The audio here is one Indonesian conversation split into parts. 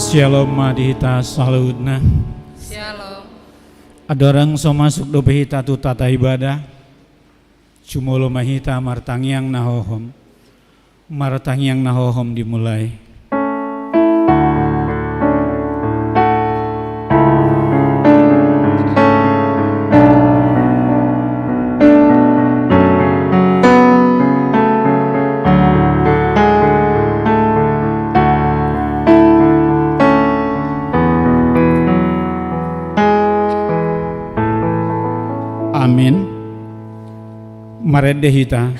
Shalom madihita saludna. Shalom. Ada orang so masuk do behita tu tata ibadah. Cumulo mahita martangyang nahohom. Martangyang nahohom dimulai. Amin. Marede hita.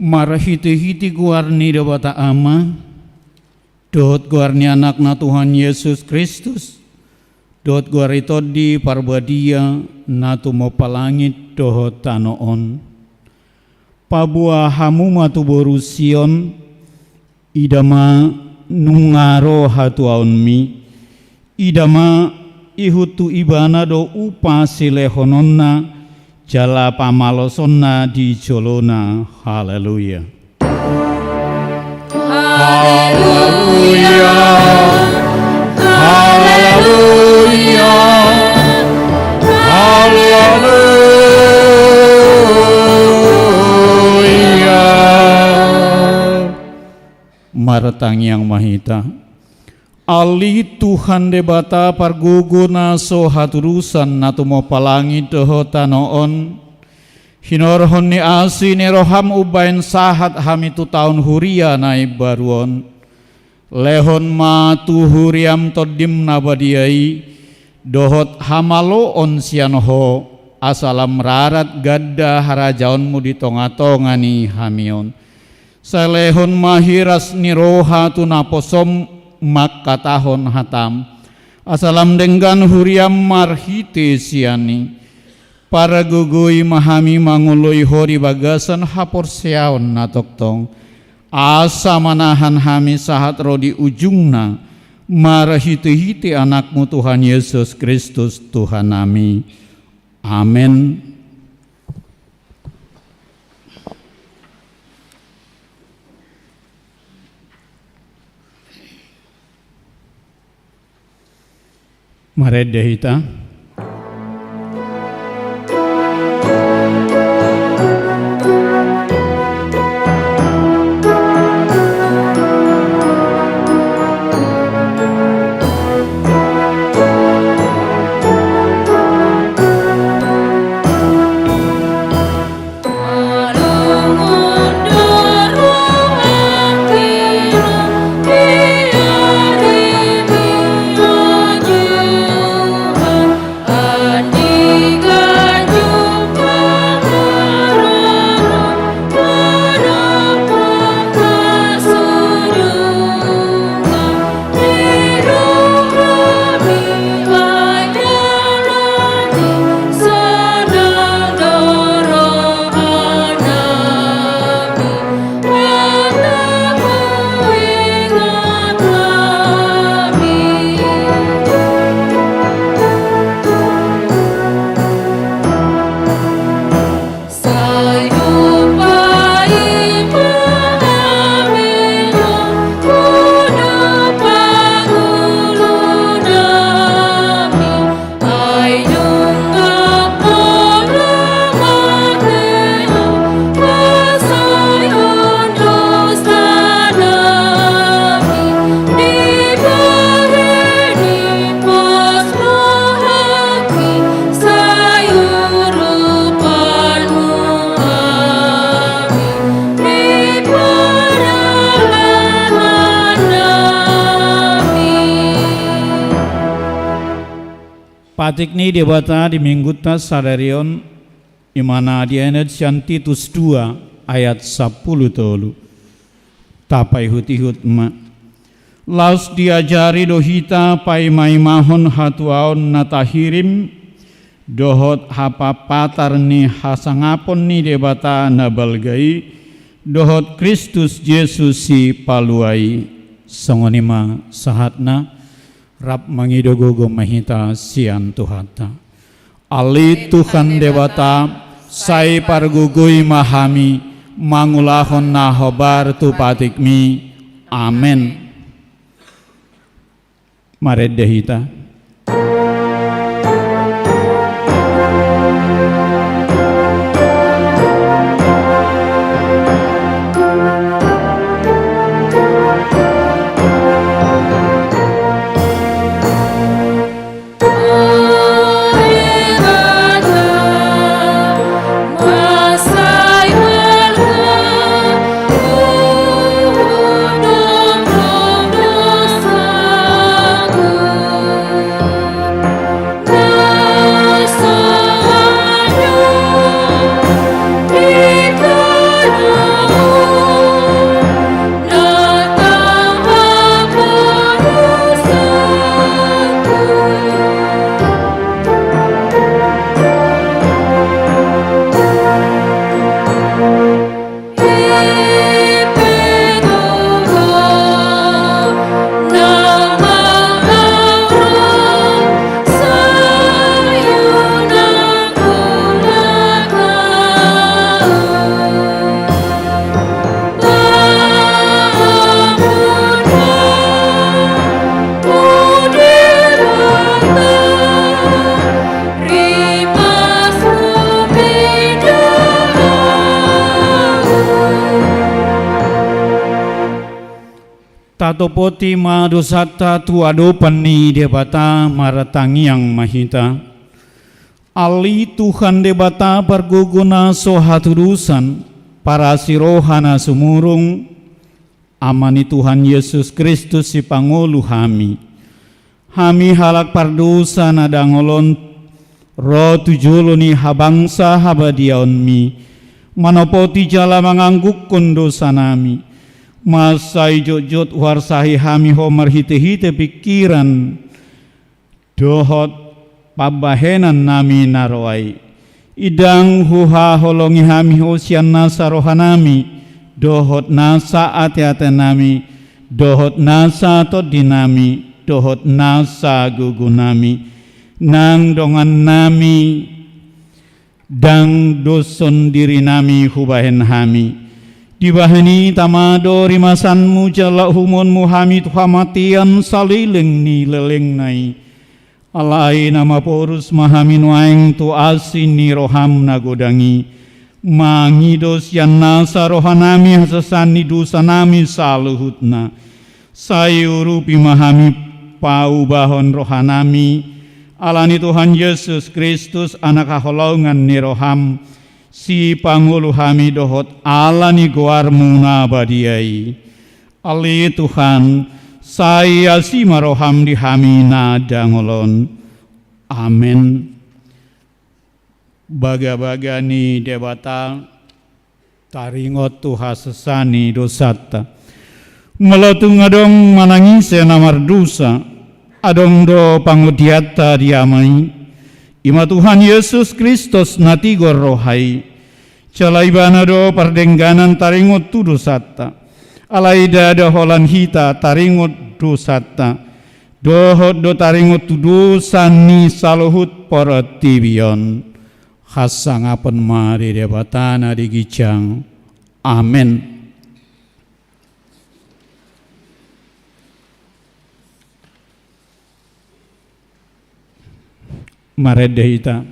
Marahiti-hiti guarni dewata ama, dot guarni anakna Tuhan Yesus Kristus, dot guarito di parbadia natu mo palangit dohot tanoon. Pabua hamu matu borusion, idama nungaro hatu aunmi, idama ihutu ibana do upa silehononna, jala pamalosonna di jolona. Haleluya. Haleluya. Haleluya. Haleluya. Maratang yang mahita. Ali Tuhan debata parguguna so haturusan natu mo palangi doho tanoon hinorhon ni asi ni roham ubain sahat hamitu tahun huria naib baruon lehon matu huriam todim nabadiai dohot hamalo on sianoho asalam rarat gadda harajaonmu di tonga-tongani hamion selehon mahiras ni roha tu naposom maka tahun hatam asalam dengan huriam marhite siani para gugui mahami mangului hori bagasan hapor siaon natoktong asa manahan hami sahat rodi ujungna marahiti-hiti anakmu Tuhan Yesus Kristus Tuhan nami. Amin. Mari dehita. Patikni debata di mingguta sadarion imana dienet Titus 2 ayat 10 tolu. Tapai hutihut ma. Laus diajari dohita pai maimahon hatuaon natahirim dohot hapa patarni hasangapon ni debata nabalgai dohot Kristus Yesus si paluai songonima sahatna rap mangidogogo mahita sian tuhata. Ali Tuhan dewata sai pargugui mahami mangulahon nahobar tu patikmi. Amen. Mari dehita. Tatopoti madosata tuado pani debata maratangi yang mahita. Ali Tuhan debata perguguna sohaturusan para sirohana sumurung amani Tuhan Yesus Kristus si pangulu hami. Hami halak pardusa nadangolon ro tujuluni habangsa habadiaonmi manopoti jala mengangguk dosa nami. Masai jojot warsahi hami homer hite-hite pikiran dohot pabahenan nami naroai idang huha holongi hami hosian nasarohanami dohot nasa ati-ati nami, dohot nasa to dinami, dohot nasa gugu nami, nang dongan nami, dang doson diri nami hubahen hami. Dibahani tamado rimasanmu jalak humonmu hami tuhamatian salileng ni leleng nai. Alai nama porus mahamin waeng tu asin ni roham nagodangi. Mangidos yan nasa rohanami hasasani dusanami saluhutna. Sayurupi mahami paubahon rohanami. Alani Tuhan Yesus Kristus anak kaholongan ni roham. Si pangulu hami dohot alani goarmu nabadiai. Ali Tuhan saya si maroham di hamina dangolon. Amin. Baga-baga ni debata taringot tuha sesani dosata. Melotung adong manangise namar dosa. Adong do pangudiata diamai. Ima Tuhan Yesus Kristus natigor rohai. Calaibana do pardengganan taringot tu dosata. Alaida doholan hita taringot dosata. Dohot do taringot tu dosani saluhut poratibion. Hasangapan mari debatana digicang. Amin. Maredehita.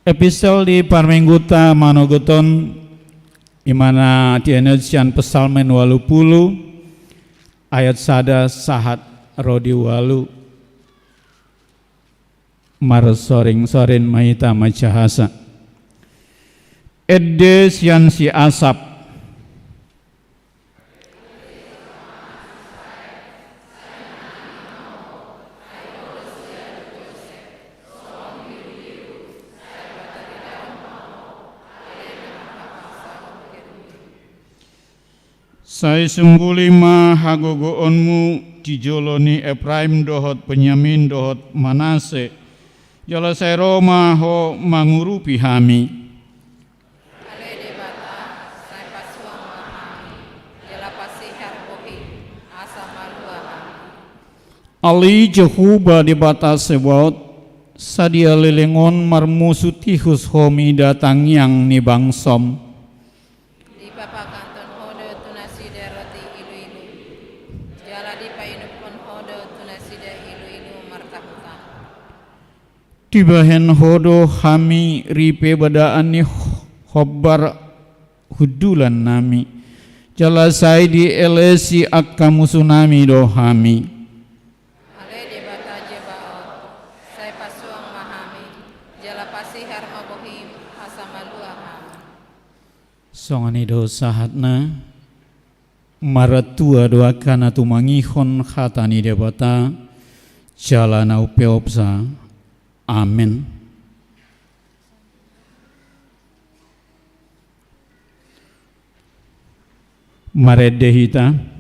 Episode di Parmengguta Manogoton imana tianesian pesalmen 80 ayat sada sahat rodi walu mar soring-sorin mahita macahasa edde sian si asap Saya sungguh lima hagogoonmu dijoloni Efraim dohot Penyamin dohot Manase jala saya Roma ho mangurupi hami Ale debata sai pasuang mahami jala pasihar bohi asa malua Ali Jehuba debata sebot sadia lelengon marmusutihus homi datang yang ni bangsom di bapa kanton hode tunasida roti ilu-ilu jala di painupun hode tunasida ilu-ilu martahutan Tibahen hodo hami ripe badaan ni hobbar hudulan nami jalasai di elesi akka musunami do hami Ale debata jebaot sai pasuang mahami jala pasihar mabohim asa malua Songani dosa hatna maratua doakana tu mangihon khatani debata jalana upeopsa. Amin. Maredehita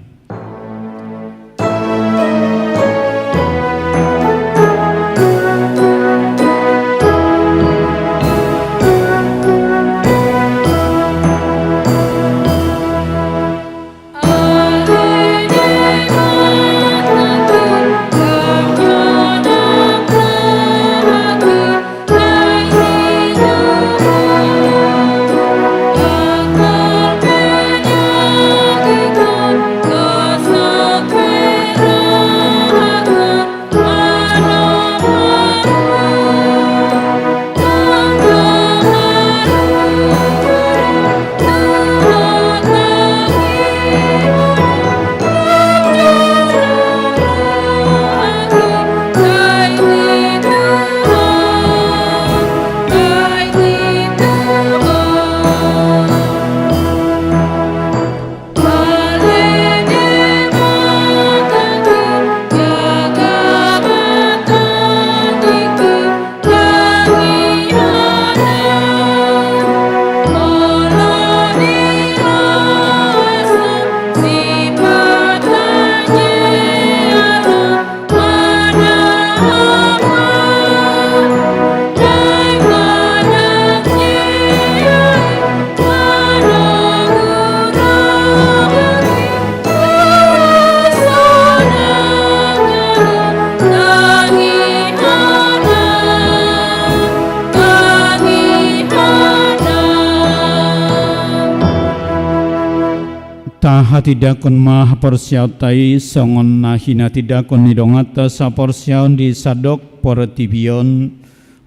taha tidakon maha porsiautai songon nahina tidakon nidongata saporsiaun di sadok portibion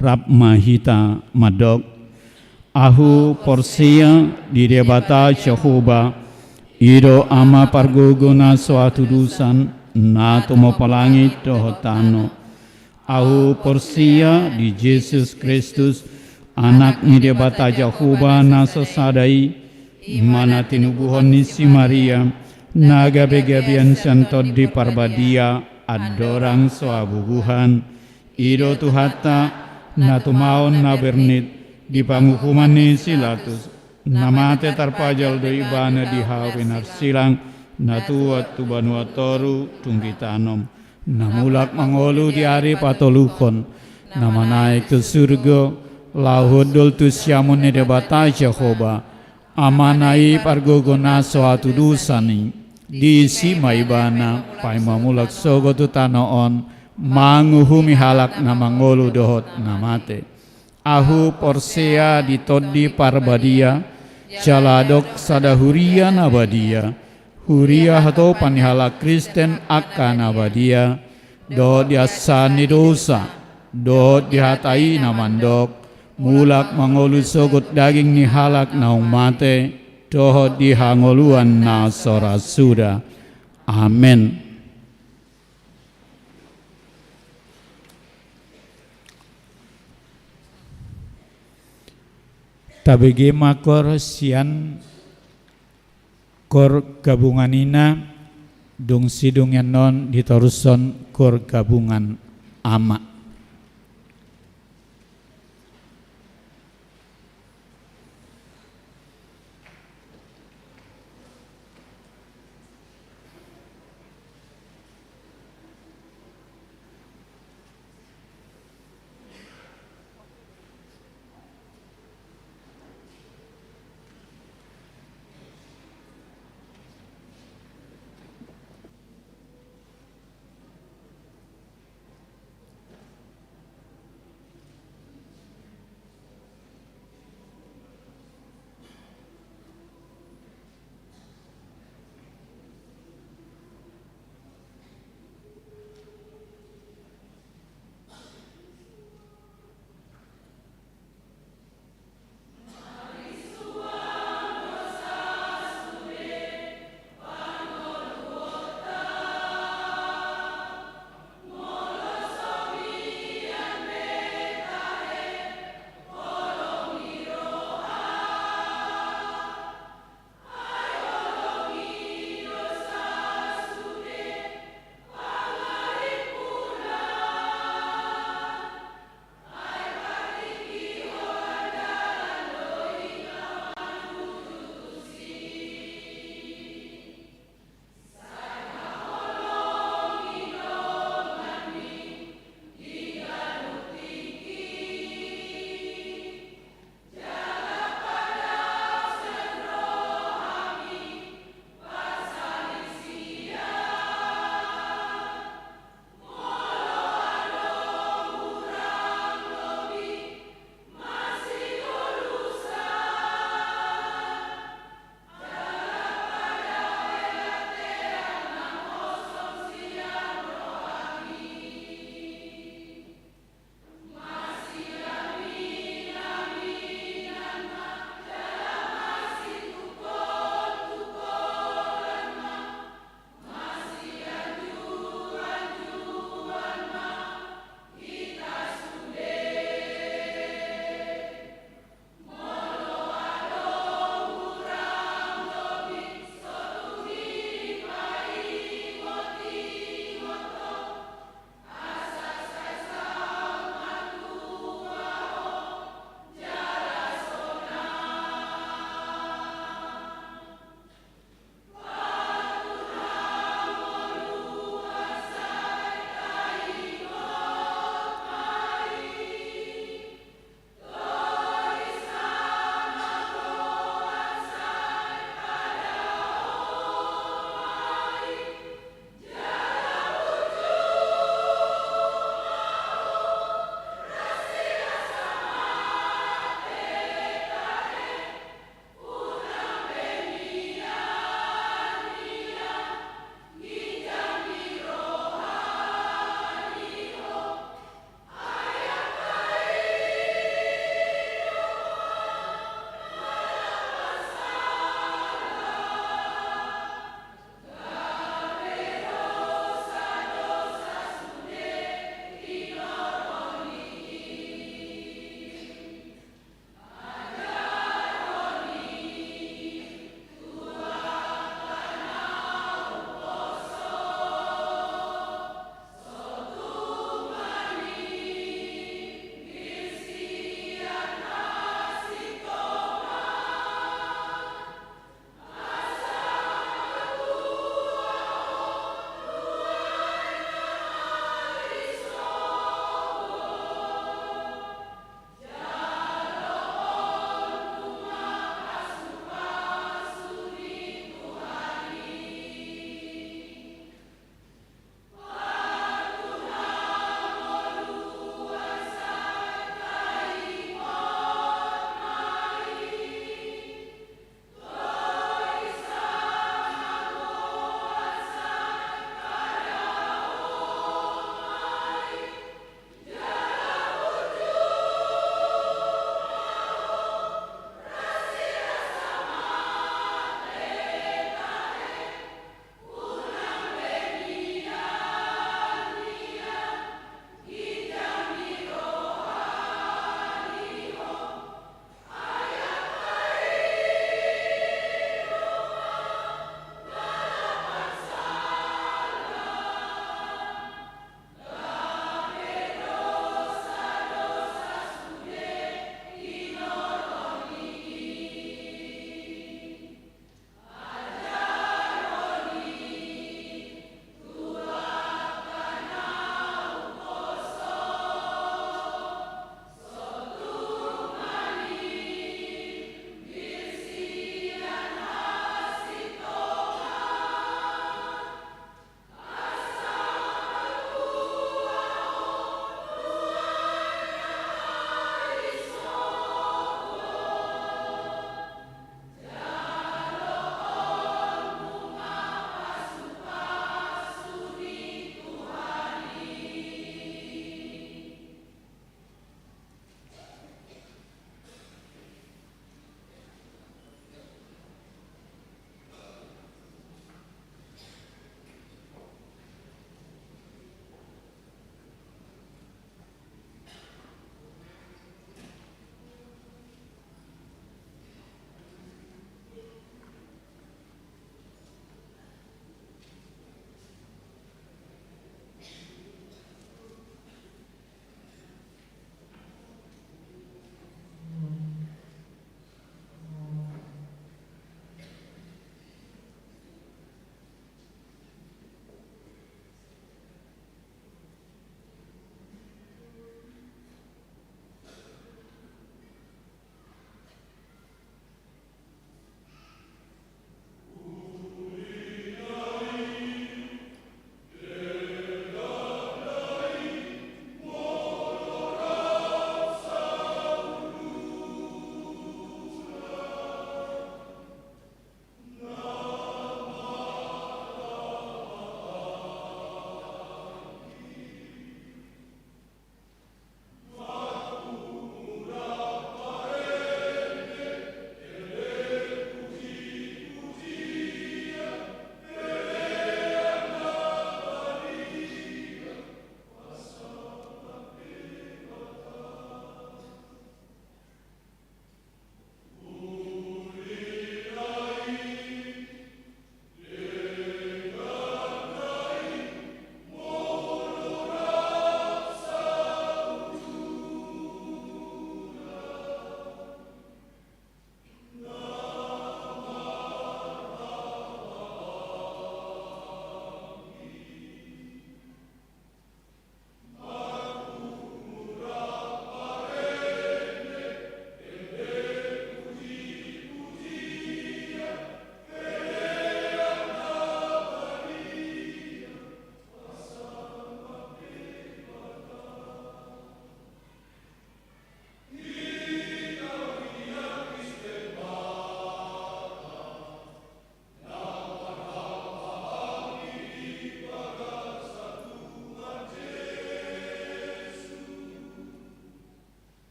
rap mahita madok ahu porsia di debata Jehovah ido ama parguguna suatu dusan na tumo palangit dohotano ahu porsia di Yesus Kristus anak ni debata Jehovah na sesadai mana tinubuhon ni si Maria naga begabian santod di parbadia adorang soabubuhan ido tuhata na tumaon na bernit di pangukuman ni Silatus namate tarpajal do ibana di hawin arsilang na tuat tubanuatoru tunggitanom namulak mangolu di hari patolukon nama naik ke surga lahudul tu siamun ni debata Jehovah amanai pargogona suatu dusani di si maibana pai mamulak sogo tu tanoon manguhumi halak na mangolu dohot namate ahu porsea di todi parbadia jaladok sadahuria nabadia huria hato panihala Kristen akan nabadia do diasani dosa do dihatai namandok mulak mangolu sogot daging ni halak na umate doho di hangoluan na sora suda. Amin. Tabege makor sian kor gabunganina dung sidung yang non ditoruson kor gabungan ama.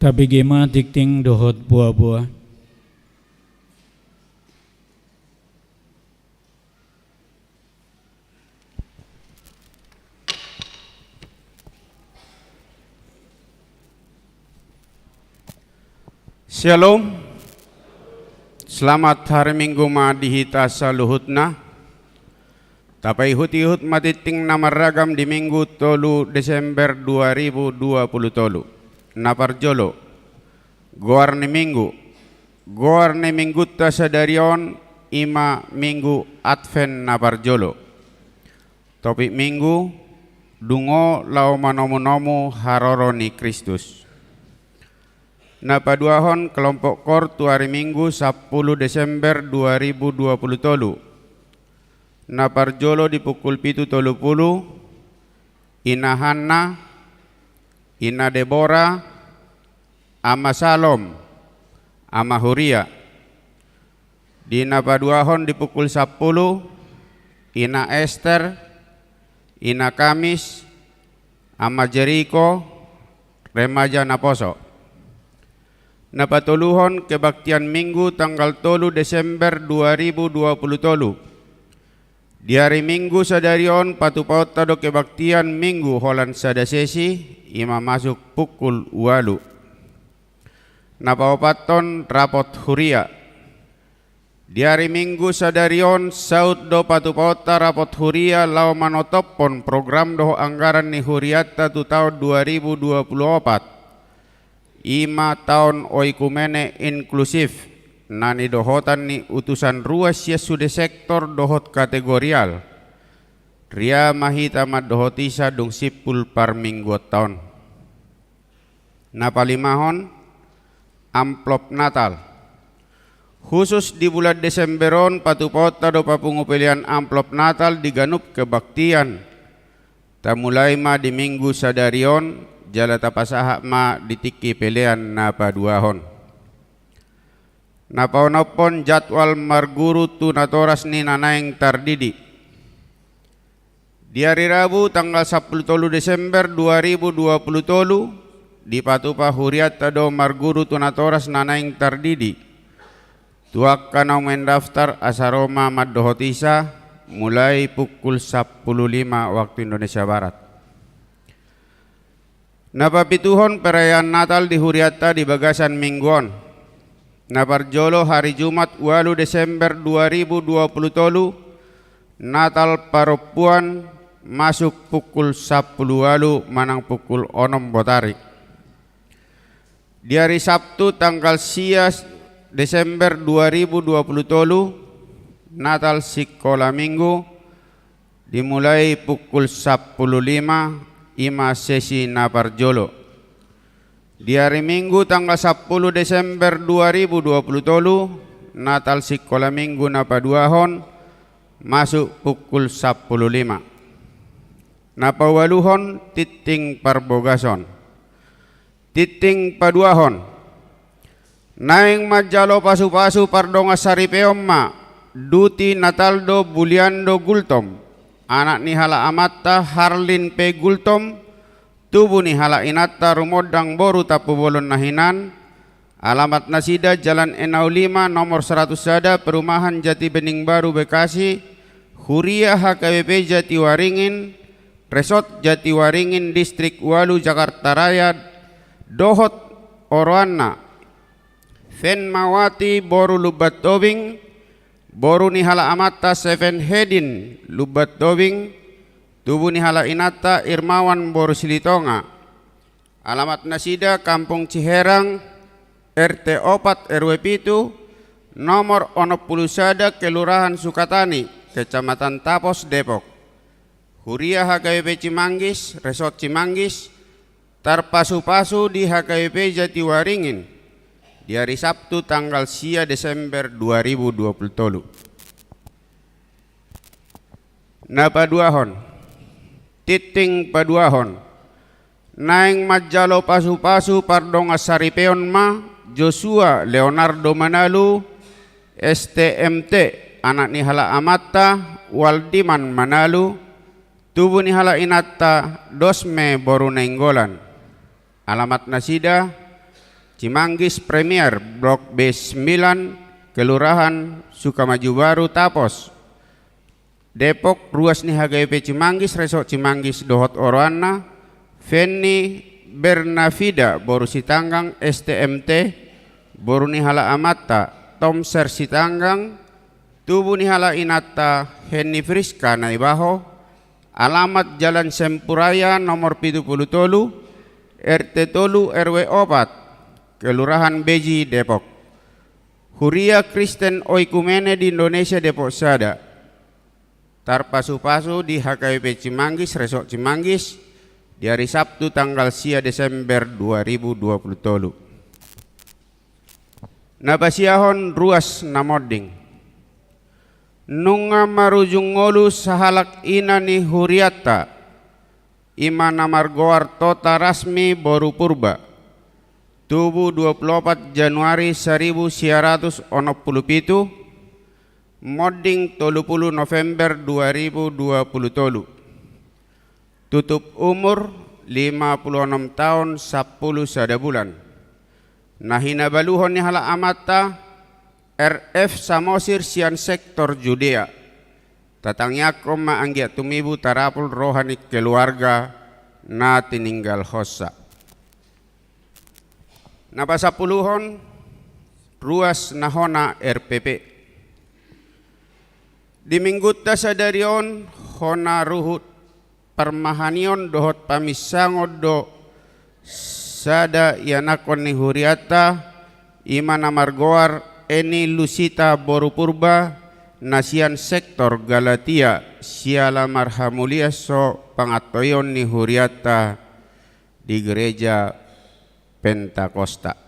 Tapi gema tikting dohot buah-buah. Shalom. Selamat hari Minggu madihita saluhutna. Tapai hut-ihut matiting namaragam di Minggu 3 Desember 2020. Naparjolo. Goarne Minggu ta sadarion ima Minggu Advent naparjolo. Topik Minggu dungo lau manomu-nomu haroroni Kristus. Napaduahon kelompok kor tu hari Minggu 10 Desember 2020. Naparjolo di pukul 7.30. Ina Hanna, Ina Deborah, Ama Salom, Ama Huria. Di napaduahon di pukul 10. Ina Esther, Ina Kamis, Ama Jericho, Remaja Naposo. Napatuluhon kebaktian Minggu tanggal 3 Desember 2020. Di hari Minggu sadarion patupaut tado kebaktian Minggu holan sadasesi ima masuk pukul 8. Napaopaton rapot Huria. Di hari Minggu sadarion saut do patupauta rapot Huria lau manotopon program doho anggaran ni Huriata tu tahun 2024. 5 tahun oikumene inklusif nani dohotan ni utusan ruas ya sude sektor dohot kategorial ria mahita mad dohotisa dung sipul par minggu tahun. Napalimahon amplop Natal khusus di bulan Desemberon patupota do papungu pilihan amplop Natal diganup kebaktian tamulai ma di Minggu sadarion jala tapasaha ma ditiki pelean napaduahon. Napaonopon jadwal marguru tu natoras ni nanaeng tardidi. Di hari Rabu tanggal 10 Desember 2020 di patupa huriat tado marguru tu natoras nanaeng tardidi. Tuak kanau mendaftar asaroma maddohotisa mulai pukul 10.05 waktu Indonesia Barat. Napapituhon perayaan Natal di Huriata di Bagasan Mingguon. Naparjolo hari Jumat 8 Desember 2020 Natal Paropuan masuk pukul 10.08 manang pukul 6 botari. Di hari Sabtu tanggal 10 Desember 2020 Natal Sikola Minggu dimulai pukul 10.05 ima sesi naparjolo. Di hari Minggu tanggal 10 Desember 2020 Natal Sikola Minggu napaduahon masuk pukul 10.05. Napawaluhon titing parbogason. Titing paduahon. Naing majalo pasu-pasu pardonga saripeomma duti Nataldo Buliando Gultom. Anak ni hala amatta Harlin P. Gultom, tubuh ni hala inatta rumodang boru tapu bolon nahinan, alamat nasida Jalan Enau 5 nomor 100 sada Perumahan Jati Bening Baru Bekasi, Huria HKBP Jatiwaringin, Resort Jatiwaringin Distrik Walu Jakarta Raya, Dohot Oroanna, Fen Mawati Boru Lubat Tobing, Boru ni hala amata Seven Hedin Lubat Dobing, tubuh ni hala inata Irmawan Boru Silitonga, alamat nasida Kampung Ciherang RT 4 RW 7 nomor 60 sada Kelurahan Sukatani Kecamatan Tapos Depok. Huria HKBP Cimanggis Resort Cimanggis tarpasu-pasu di HKBP Jatiwaringin di hari Sabtu tanggal 10 Desember 2020. Napaduahon titing paduahon naing majalo pasu-pasu pardonga saripeon ma Joshua Leonardo Manalu STMT anak ni hala amatta Waldiman Manalu tubuh ni hala inatta Dosme Boru Nainggolan, alamat nasida Cimanggis Premier Blok B9 Kelurahan Sukamaju Baru Tapos Depok ruas ni HGP Cimanggis Resok Cimanggis Dohot Oroana Feni Bernafida Boru Sitanggang STMT Boru Nihala Amata Tomser Sitanggang Tubuh Nihala Inata Henny Friska Naibaho alamat Jalan Sempuraya nomor 70 Tolu RT Tolu RW 4 Kelurahan Beji Depok Huria Kristen Oikumene di Indonesia Depok Sada Tarpasu-pasu di HKBP Cimanggis Resok Cimanggis di hari Sabtu tanggal 10 Desember 2020 Tolu Nabasiahon ruas namoding Nunga marujung ngolu sahalak ina ni huriata Imana margoar tota rasmi boru purba Tubuh 24 Januari 1997 Modding 30 November 2020 Tolu Tutup umur 56 tahun 10 sada bulan Nahina baluhon ni hala amata RF Samosir Sian Sektor Judea Tatangyakom maanggiat tumibu tarapul rohani keluarga na tininggal hossa Napasapuluhon ruas nahona RPP Di mingguta sadarion hona ruhut permahanion dohot pamisangod do sada yanakon ni huriata imana margoar Eni Lusita Borupurba Nasian Sektor Galatia Siala Marhamulia so pangatoyon ni huriata di gereja Pentakosta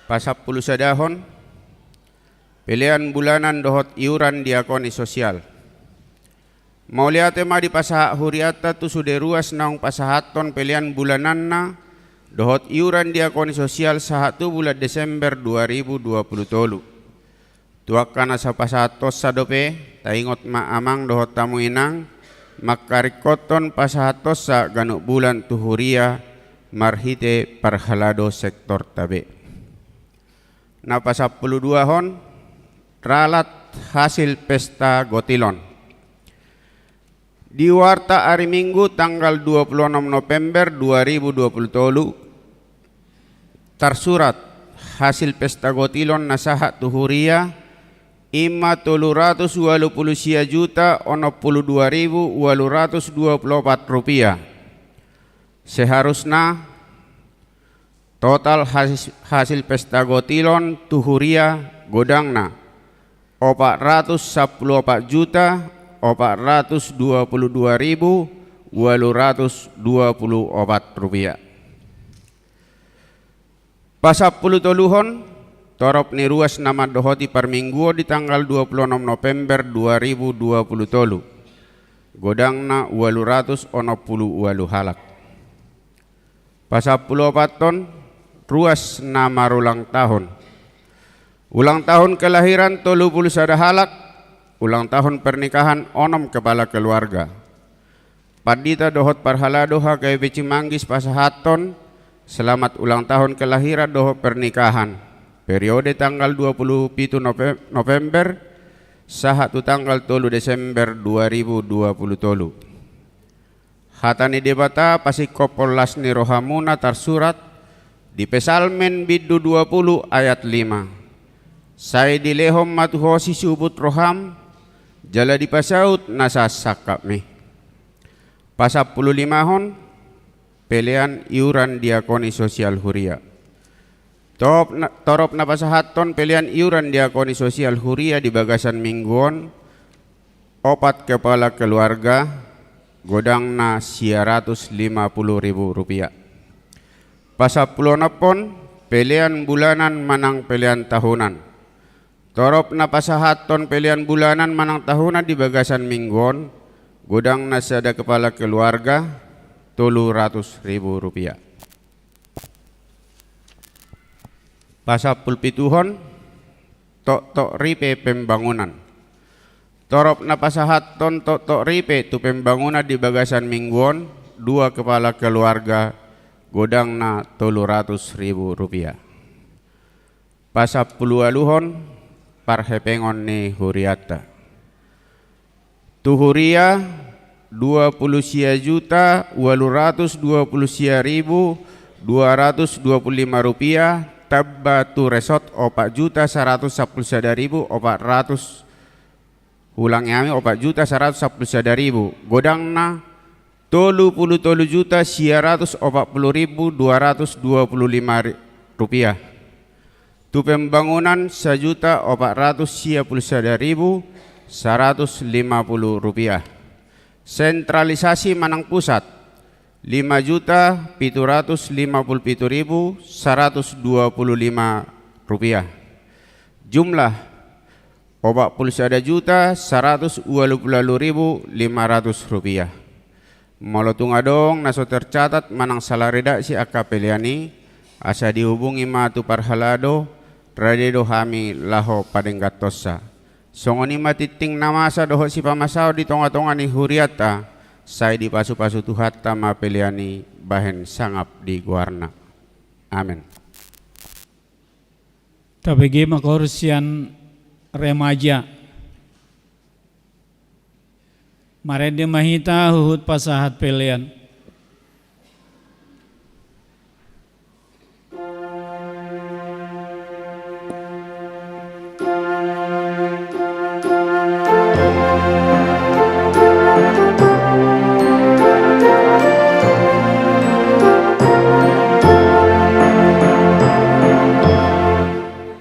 Pasapuluh sadahon pilihan bulanan dohot iuran diakoni sosial Maulia tema di pasaha huriata tu sude ruas naung pasahaton pilihan bulananna Dohot iuran diakoni sosial sahatu bulan Desember 2020 Tolu Tuakana sa pasahatos sadope taingot maamang dohot tamu inang Makarikoton pasahatos sa ganuk bulan tuhuria marhite parhalado sektor tabe Napasapuluh hon ralat hasil pesta gotilon Di warta hari Minggu tanggal 26 November 2020 Tolu Tarsurat hasil pesta gotilon nasaha tuhuria Ima 380 juta 82.824 rupiah Seharusnya total hasil pesta gotilon tuhuria godangna 414 juta 422.824 rupiah. Pasapuluh toluhon torop ni ruas nama dohoti permingguo di tanggal 26 November 2020 tolu. Godangna 860 halak. Pasapuluh ton ruas nama ulang tahun. Ulang tahun kelahiran 31 halak. Ulang tahun pernikahan onom kepala keluarga. Padita dohot parhala doha kaya Cimanggis pasahaton. Selamat ulang tahun kelahiran doho pernikahan. Periode tanggal 27 November sahatu tanggal 3 Desember 2020 tolu. Hatani debata pasikopol lasni rohamuna tarsurat di Pesalmen biddu 20 ayat 5. Saya dilehom matuhosi subut roham jala dipasaut nasasak kami. Pasapuluh limahon pelean iuran diakoni sosial huria. Torop napasahaton pelean iuran diakoni sosial huria di bagasan mingguon 4 kepala keluarga godangna 150.000 rupiah. Pasapuluh napon pelean bulanan manang pelean tahunan. Torop napasahaton pelean bulanan manang tahunan di bagasan mingguon godang nasada kepala keluarga 300.000 rupiah. Pasapul pituhon tok ripe pembangunan. Torop napasahaton tok ripe tu pembangunan di bagasan mingguon 2 kepala keluarga godangna 300.000 rupiah. Pasapulualuhon parhepengon ni huriata. Tu huria 20 juta 820.225 rupiah, tabba tu resort 4.111.400, ulang yami 4.111.000, godangna 33.440.225 rupiah. Tu pembangunan 1.410.150 rupiah. Sentralisasi Manang Pusat 5.757.125 rupiah. Jumlah 41.120.500 rupiah. Molotung adong naso tercatat manang salarida si akapeliani asa dihubungi matu parhalado radedo hami laho padenggatosa. Songoni matiting namasa doho si pamasao di tonga-tonga ni huriata say di pasu-pasu tuhatta mapeliani bahen sangap di guarna. Amin. Tabegi makorsian remaja marede mahita huhut pasahat pelian.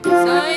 Sai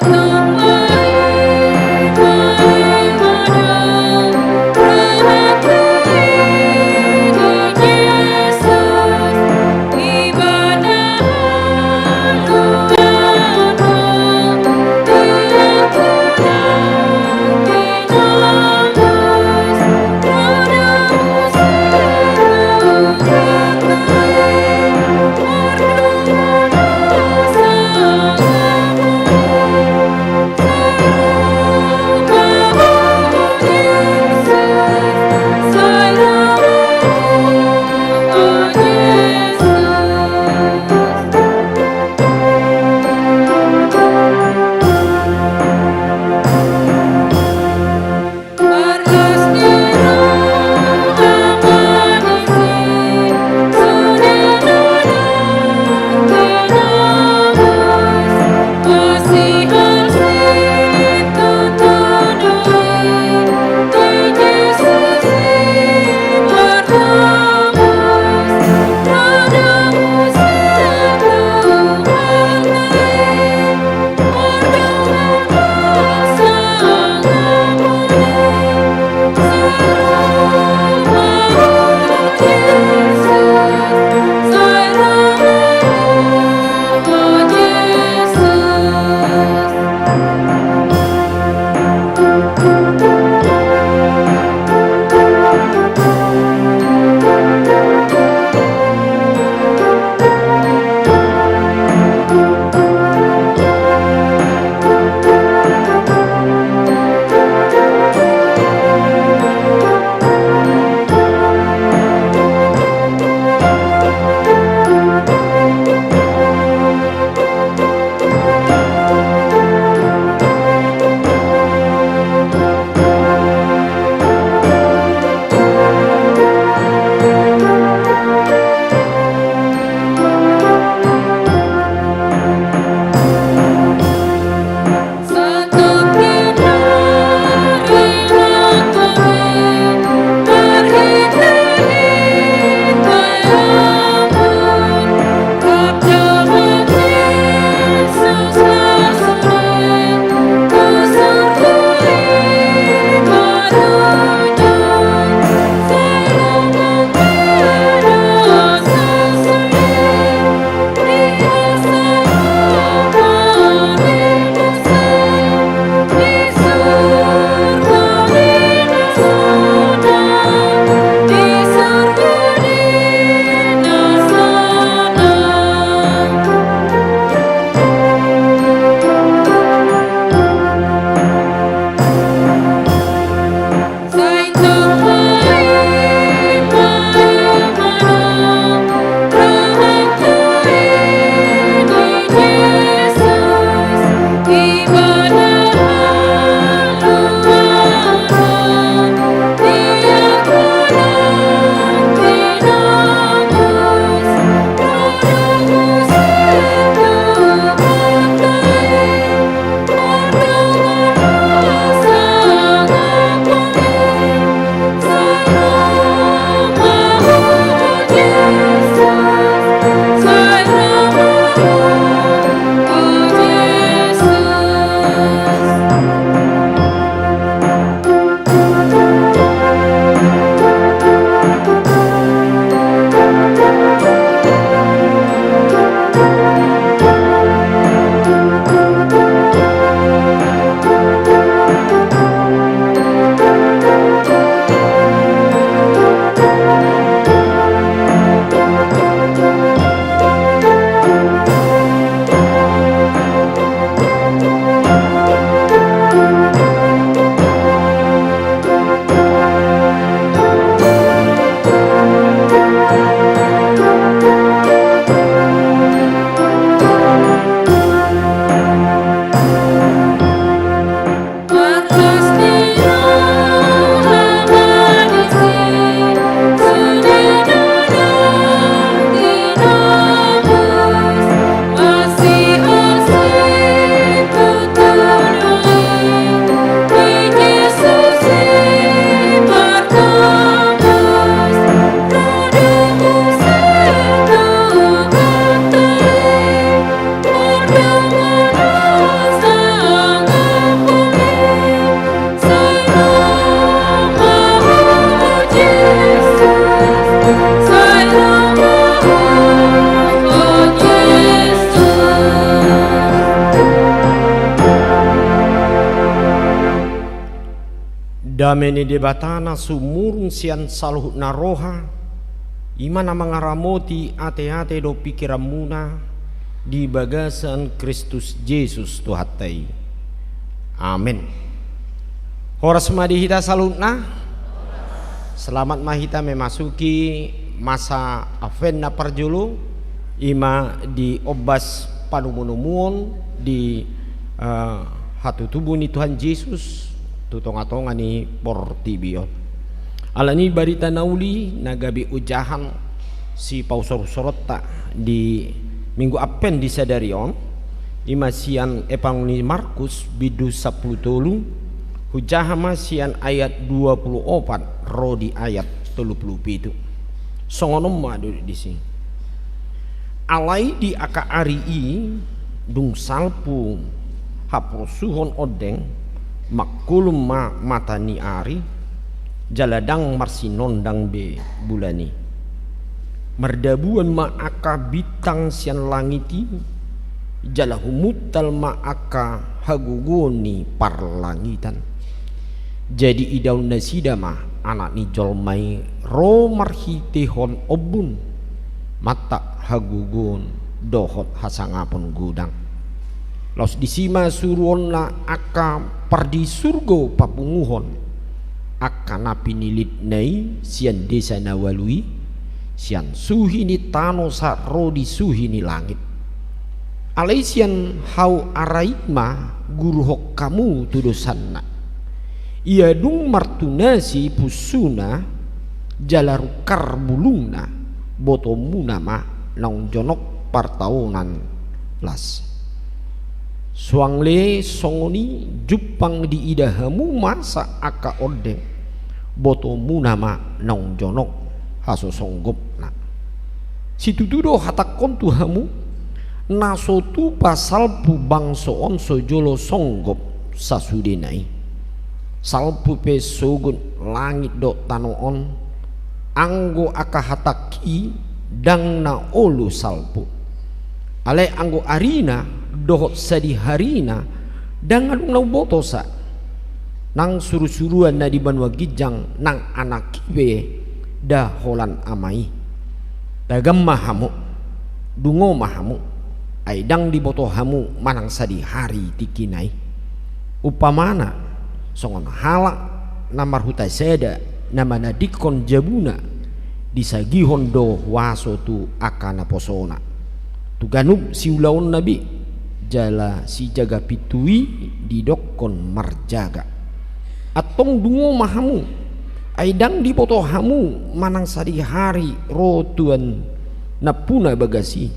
damene debatana sumurung sian saluh naroha imana mangaramoti ate-ate do pikiramuna di bagasan Kristus Yesus Tuhatai. Amin. Horas madihita salutna. Selamat mahita memasuki masa Avenna Parjulu ima di obas panumumuon di hatu tubuh ni Tuhan Yesus tutonga-tonga ni Portibio. Alani barita nauli nagabi ujahan si pausor sorota di minggu apen di Sadarion imasian epanguni Markus bidu 10 hujahama sian ayat 24 rodi ayat 37 songonom madu di sini alai di aka arii dung salpu haprosuhon odeng makulum matani ari jaladang marsinondang be bulani merdabuan aka bitang sian langiti jalahumutal aka hagugoni parlangitan jadi idaun nasidama anak ni jolmai ro marhitehon obun mata hagugun dohot hasangapun gudang los disima suruon la aka pardi surgo papunguhon aka napi nilit nei sian desa nawalui sian suhi ni tano sa ro di suhi ni langit alai sian hau araima guru hok kamu tudosanna ia dung martunasi pusuna jalarukar bulungna botomuna ma nong jonok partaunan las suangle songoni jupang di idahamu masa aka odeng botomuna ma nong jonok haso songgopna sitududo hatakon tuhamu nasotu pasal pu bangsoon sojolo songgop sasudenai salpu pe sogun langit do tanoon anggo aka hataki dang na olu salpu ale anggo arina dohot sadi harina dang adung nau botosa nang suru-suruan na di banwa gijang nang anak kibe dah holan amai dagam mahamu dungo mahamu ay dang di boto hamu manang sadi hari tikinai upamana songon halak namar hutai seda namana dikon jabuna disagihon do waso tu akana posona tu ganub si ulaun nabi jala si jaga pitui didokon marjaga atong dungo mahamu aidang di poto hamu manang sadi hari rotuan napuna bagasi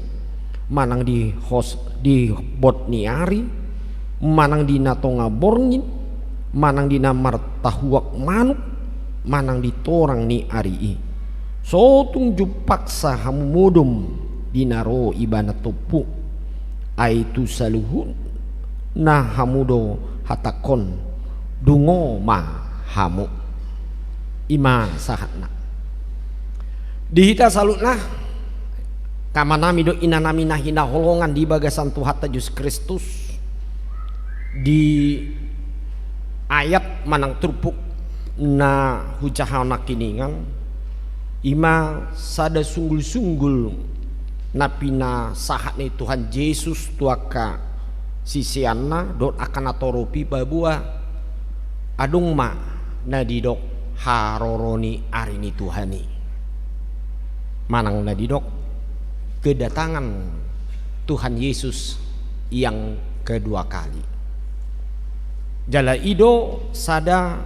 manang di hos di bot ni ari manang di natonga borngin manang di namar tahuak manuk manang di torang ni arii sotung jupaksa hamu modom dinaro ibana topu aitu saluhun nah hamudo hatakon dungo ma hamu ima sahatna dihita salutna kamanami do inanami nahina holongan di bagasan Tuhan Yesus Kristus di ayat manang turpuk na hujahana kiningan ima sada sunggul-sunggul napina sahat ni Tuhan Yesus tuaka sisianna dot akan atoropi babua adung ma nadidok haroroni arini Tuhani manang nadidok kedatangan Tuhan Yesus yang kedua kali jala ido sada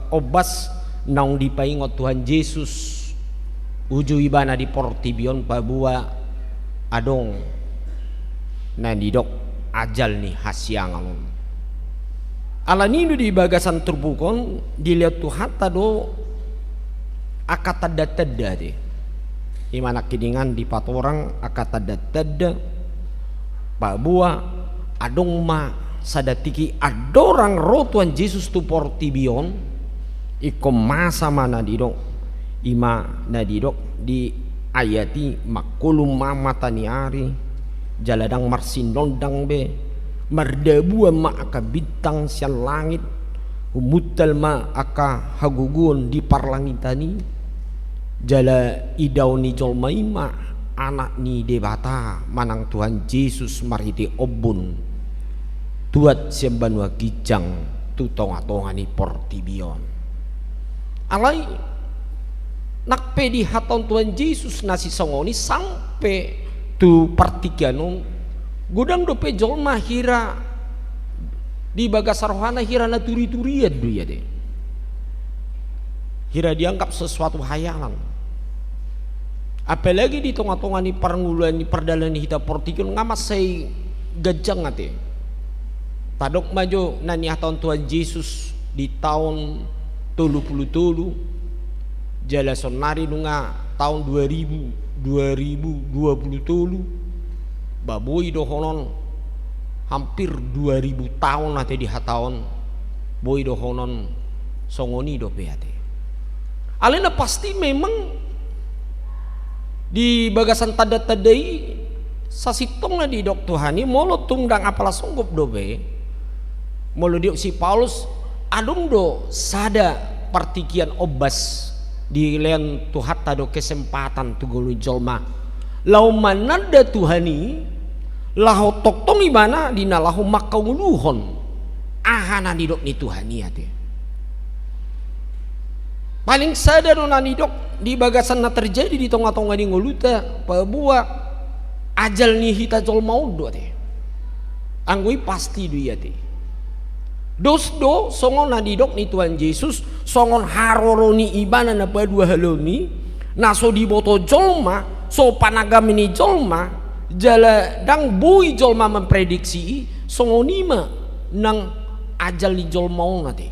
obas naung dipaingot Tuhan Yesus uju ibana di Portibion babua adong nadidok ajal ni hasiangan alanido di bagasan turbukon dilihat Tuhan tado akatada-tada deh imana kiningan di patorang akatada-tada babua adong ma sadatiki adorang rotuan Yesus tu Portibion ikom masa mana didok ima nadidok di ayati makulum mama taniari jaladang marsindondang be mardabua ma aka bintang sian langit Umutal ma aka hagugun di parlangitani jala idau ni jolmaima anak ni debata manang Tuhan Yesus mariti obun tuat sembanua kijang tutonga-tonga ni portibion alai nakpe di haton Tuhan Yesus nasi songoni sampai tu partikianon gudang dope jolma hira di bagasar rohana hira na turi-turian du ya deh hira dianggap sesuatu hayalan apalagi di tengah-tengah ni pernguluan ni perdalan ni hita portikion ngamas say gajang ate tadok maju nani tahun Tuhan Yesus di tahun 30 jala sonari nunga tahun 2020 baboi dohonon hampir 2000 tahun ate di hataon boi dohonon songoni do peate alena pasti memang di bagasan tanda-tandai sasitong na di dok Tuhani molo tungdang apala sunggup dobe molo diok si Paulus adung do sada partikian obas di lean tuhatta do kesempatan tugulu jolma lau mananda Tuhani lahu toktong ibana dina lahu makauluhon ahana di dok ni Tuhani ate paling sadar nani dok di bagasan na terjadi di tengah-tengah di ngoluta pabuah ajal ni hita jol mau do te anggui pasti du ya te dos do songon na di dok ni Tuhan Yesus songon haroroni ibana na padua haloni naso di boto jolma so panagam ini jolma jala dang bui jolma memprediksi songonima nang ajal ni jol mau na te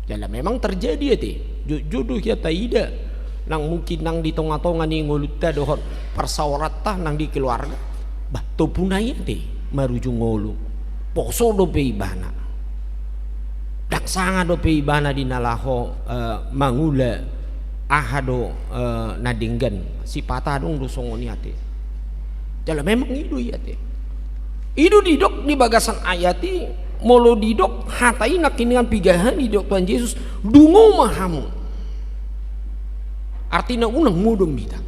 jala memang terjadi ya te jodoh ya taida nang mungkin nang di tengah-tengah ni ngoluta dohon persawarata nang di keluarga batu punai te maruju ngolu poso do pe ibana dak sanga do pe ibana di nalaho mangula ahado nadinggan si patah dong do songoni ate jala memang idu ya te idu didok di bagasan ayati molo didok hatai nak kiningan pigahan didok Tuhan Yesus dungo mahamu artinya unang mudum kita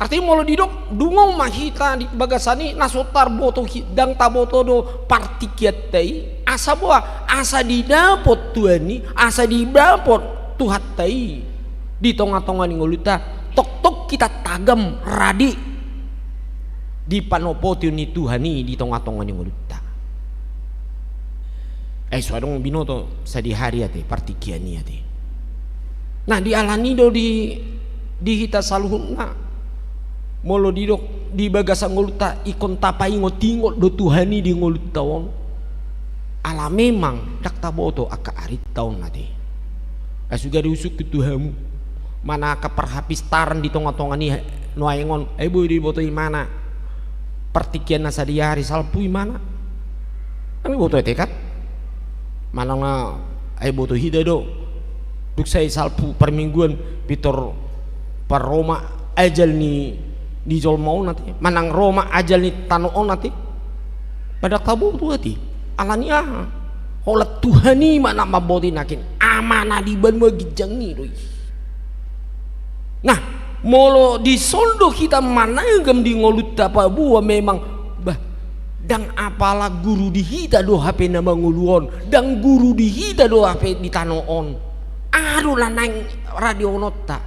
artinya molo didok dungo mahita di bagasani nasotar boto dang taboto do partikiat tai asa boa asa didapot Tuhan asa didapot Tuhat tai di tengah-tengah ni ngoluta tok-tok kita tagam radi di panopotio ni Tuhani di tengah-tengah ni ngoluta suadong binoto sa di hari ate partikian ni ate nah di alani do di hita saluhun na molo di dok di bagasa ngoluta ikon tapai ngotingot do Tuhani di ngoluta won ala memang dak taboto aka arit taon ate suga diusuk ke Tuhamu mana ka perhapistaran di tengah-tengah ni noaingon boy di boto mana partikian nasa di hari salpui mana kami boto tekat mana nga boto hida do duk saya salpu per mingguan pitor per Roma ajal ni di jol mau nanti manang Roma ajal ni tanoon nanti pada tabu tu hati alania holat Tuhani mana maboti nakin amana di ban magijangi doi nah molo di soldo kita managam di ngoluta pa buah memang bah dang apalah guru di hita do HP nama nguluon dang guru di hita do HP di tanoon aduh lah nang radio nota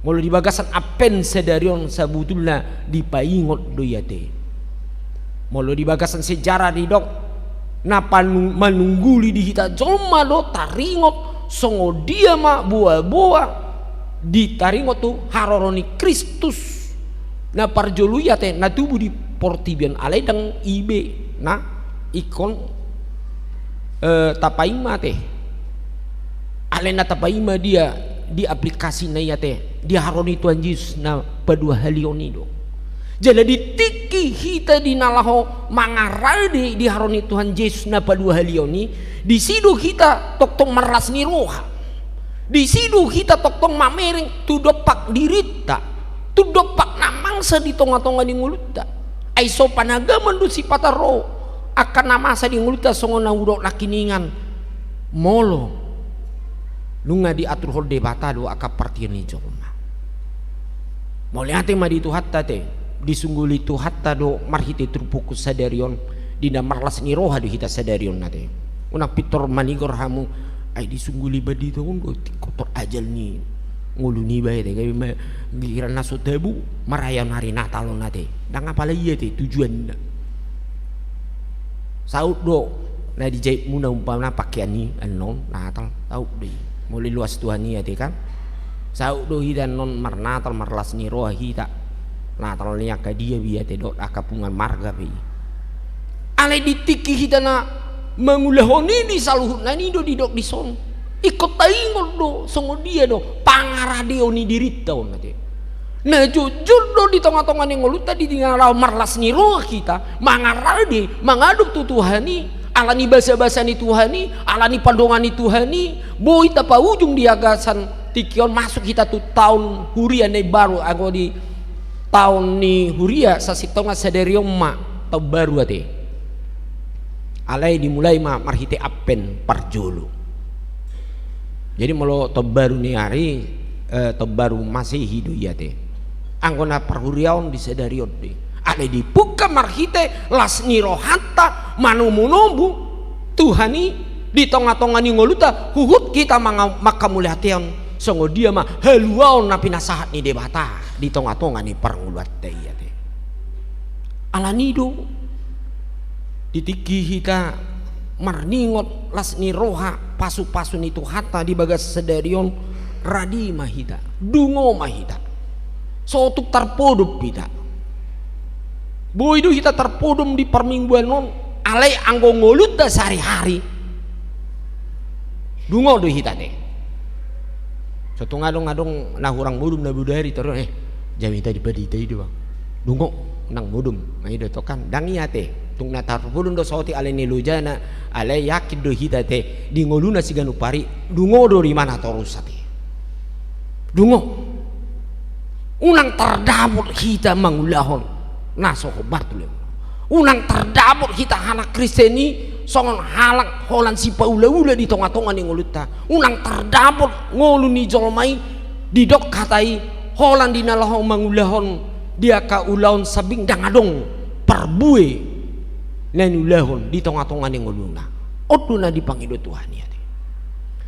molo di bagasan apen sedarion sabutulna di paingot do yate molo di bagasan sejarah di dok napan manungguli di hita jolma do taringot songo dia ma buah-buah di taringot tu haroroni Kristus na parjoluya te na tubuh di portibian alai dang ibe na ikon tapaima te alai na tapaima dia di aplikasi na ya te di haroni Tuhan Yesus na padua halioni do jadi ditiki hita di nalaho mangarade di haroni Tuhan Yesus na padua halioni di sidu kita tok meras ni roha di sidu kita tok mamering tu dopak dirita tu dopak namangsa di tonga-tonga di nguluta ai so panagaman du si pataro akan nama sa di nguluta songon na udok lakiningan molo lunga diatur horde bata do aka partian ni joma mole ate ma di tu hatta te disungguli tu hatta do marhite turpukus sadarion dina marlas ni roha do hita sadarion nate una pitor manigor hamu ay disungguli badi to do kotor ajal ni nguluni bae te kay gira naso tebu marayan hari Natal nate dang apa lagi te tujuan saud do na dijahit muna umpamana pakaian ni anon Natal saud deh mulai luas Tuhan ni te kan saud do hidan non mar Natal marlas ni roha hita Natal ni aka dia biya te do akapungan marga pe ale ditiki hitana mangulahoni di saluhut nani do didok di son ikut taingol do songo dia do pangaradio ni dirita nate nah jujur do di tengah-tengah ni ngoluta di tinggal marlas ni roh kita mangaradi mangaduk tu Tuhani alani bahasa-bahasa ni Tuhani alani pandongan ni Tuhani boy tapa ujung di agasan tikion masuk kita tu tahun huria ni baru aku di tahun ni huria sasitonga sadariom ma tahun baru ate alai dimulai ma marhite apen parjolo jadi melo tebaru ni hari tebaru masih hidup ya teh anggona perhuriaon di sedarion deh ada dibuka marhite las niro hatta manumunombu Tuhani di tongah-tongah ni ngoluta huhut kita maka muliation songo dia mah haluaon napi nasahat ni debata di tongah-tongah ni pernguluat teh ya teh alanido ditiki kita marningot las ni roha pasu-pasu ni tuhata di bagas sedarion radi mahita dungo mahita sotuk terpodum kita boy itu kita terpodum di permingguan non alai anggo ngolut da sehari-hari dungo do hita deh satu ngadong-ngadong nah orang mudum na budari terus jami tadi padi tadi bang dungo nang mudum mai do tokan dangi ate tung natar pulun do soti ale ni lujana ale yakin do hita te di ngoluna siganu pari dungo do di mana torusate dungo unang terdabut hita mangulahon naso kobartule unang terdabut hita anak Kristeni songon halak holan si paula-ula di tonga-tonga ni ngoluta unang terdabut ngolu ni jolmai didok katai holan di nalahong mangulahon dia ka ulaon sabing dangadong perbue nanulahon di tongah-tongah ni nguluna oduna dipangido Tuhan ya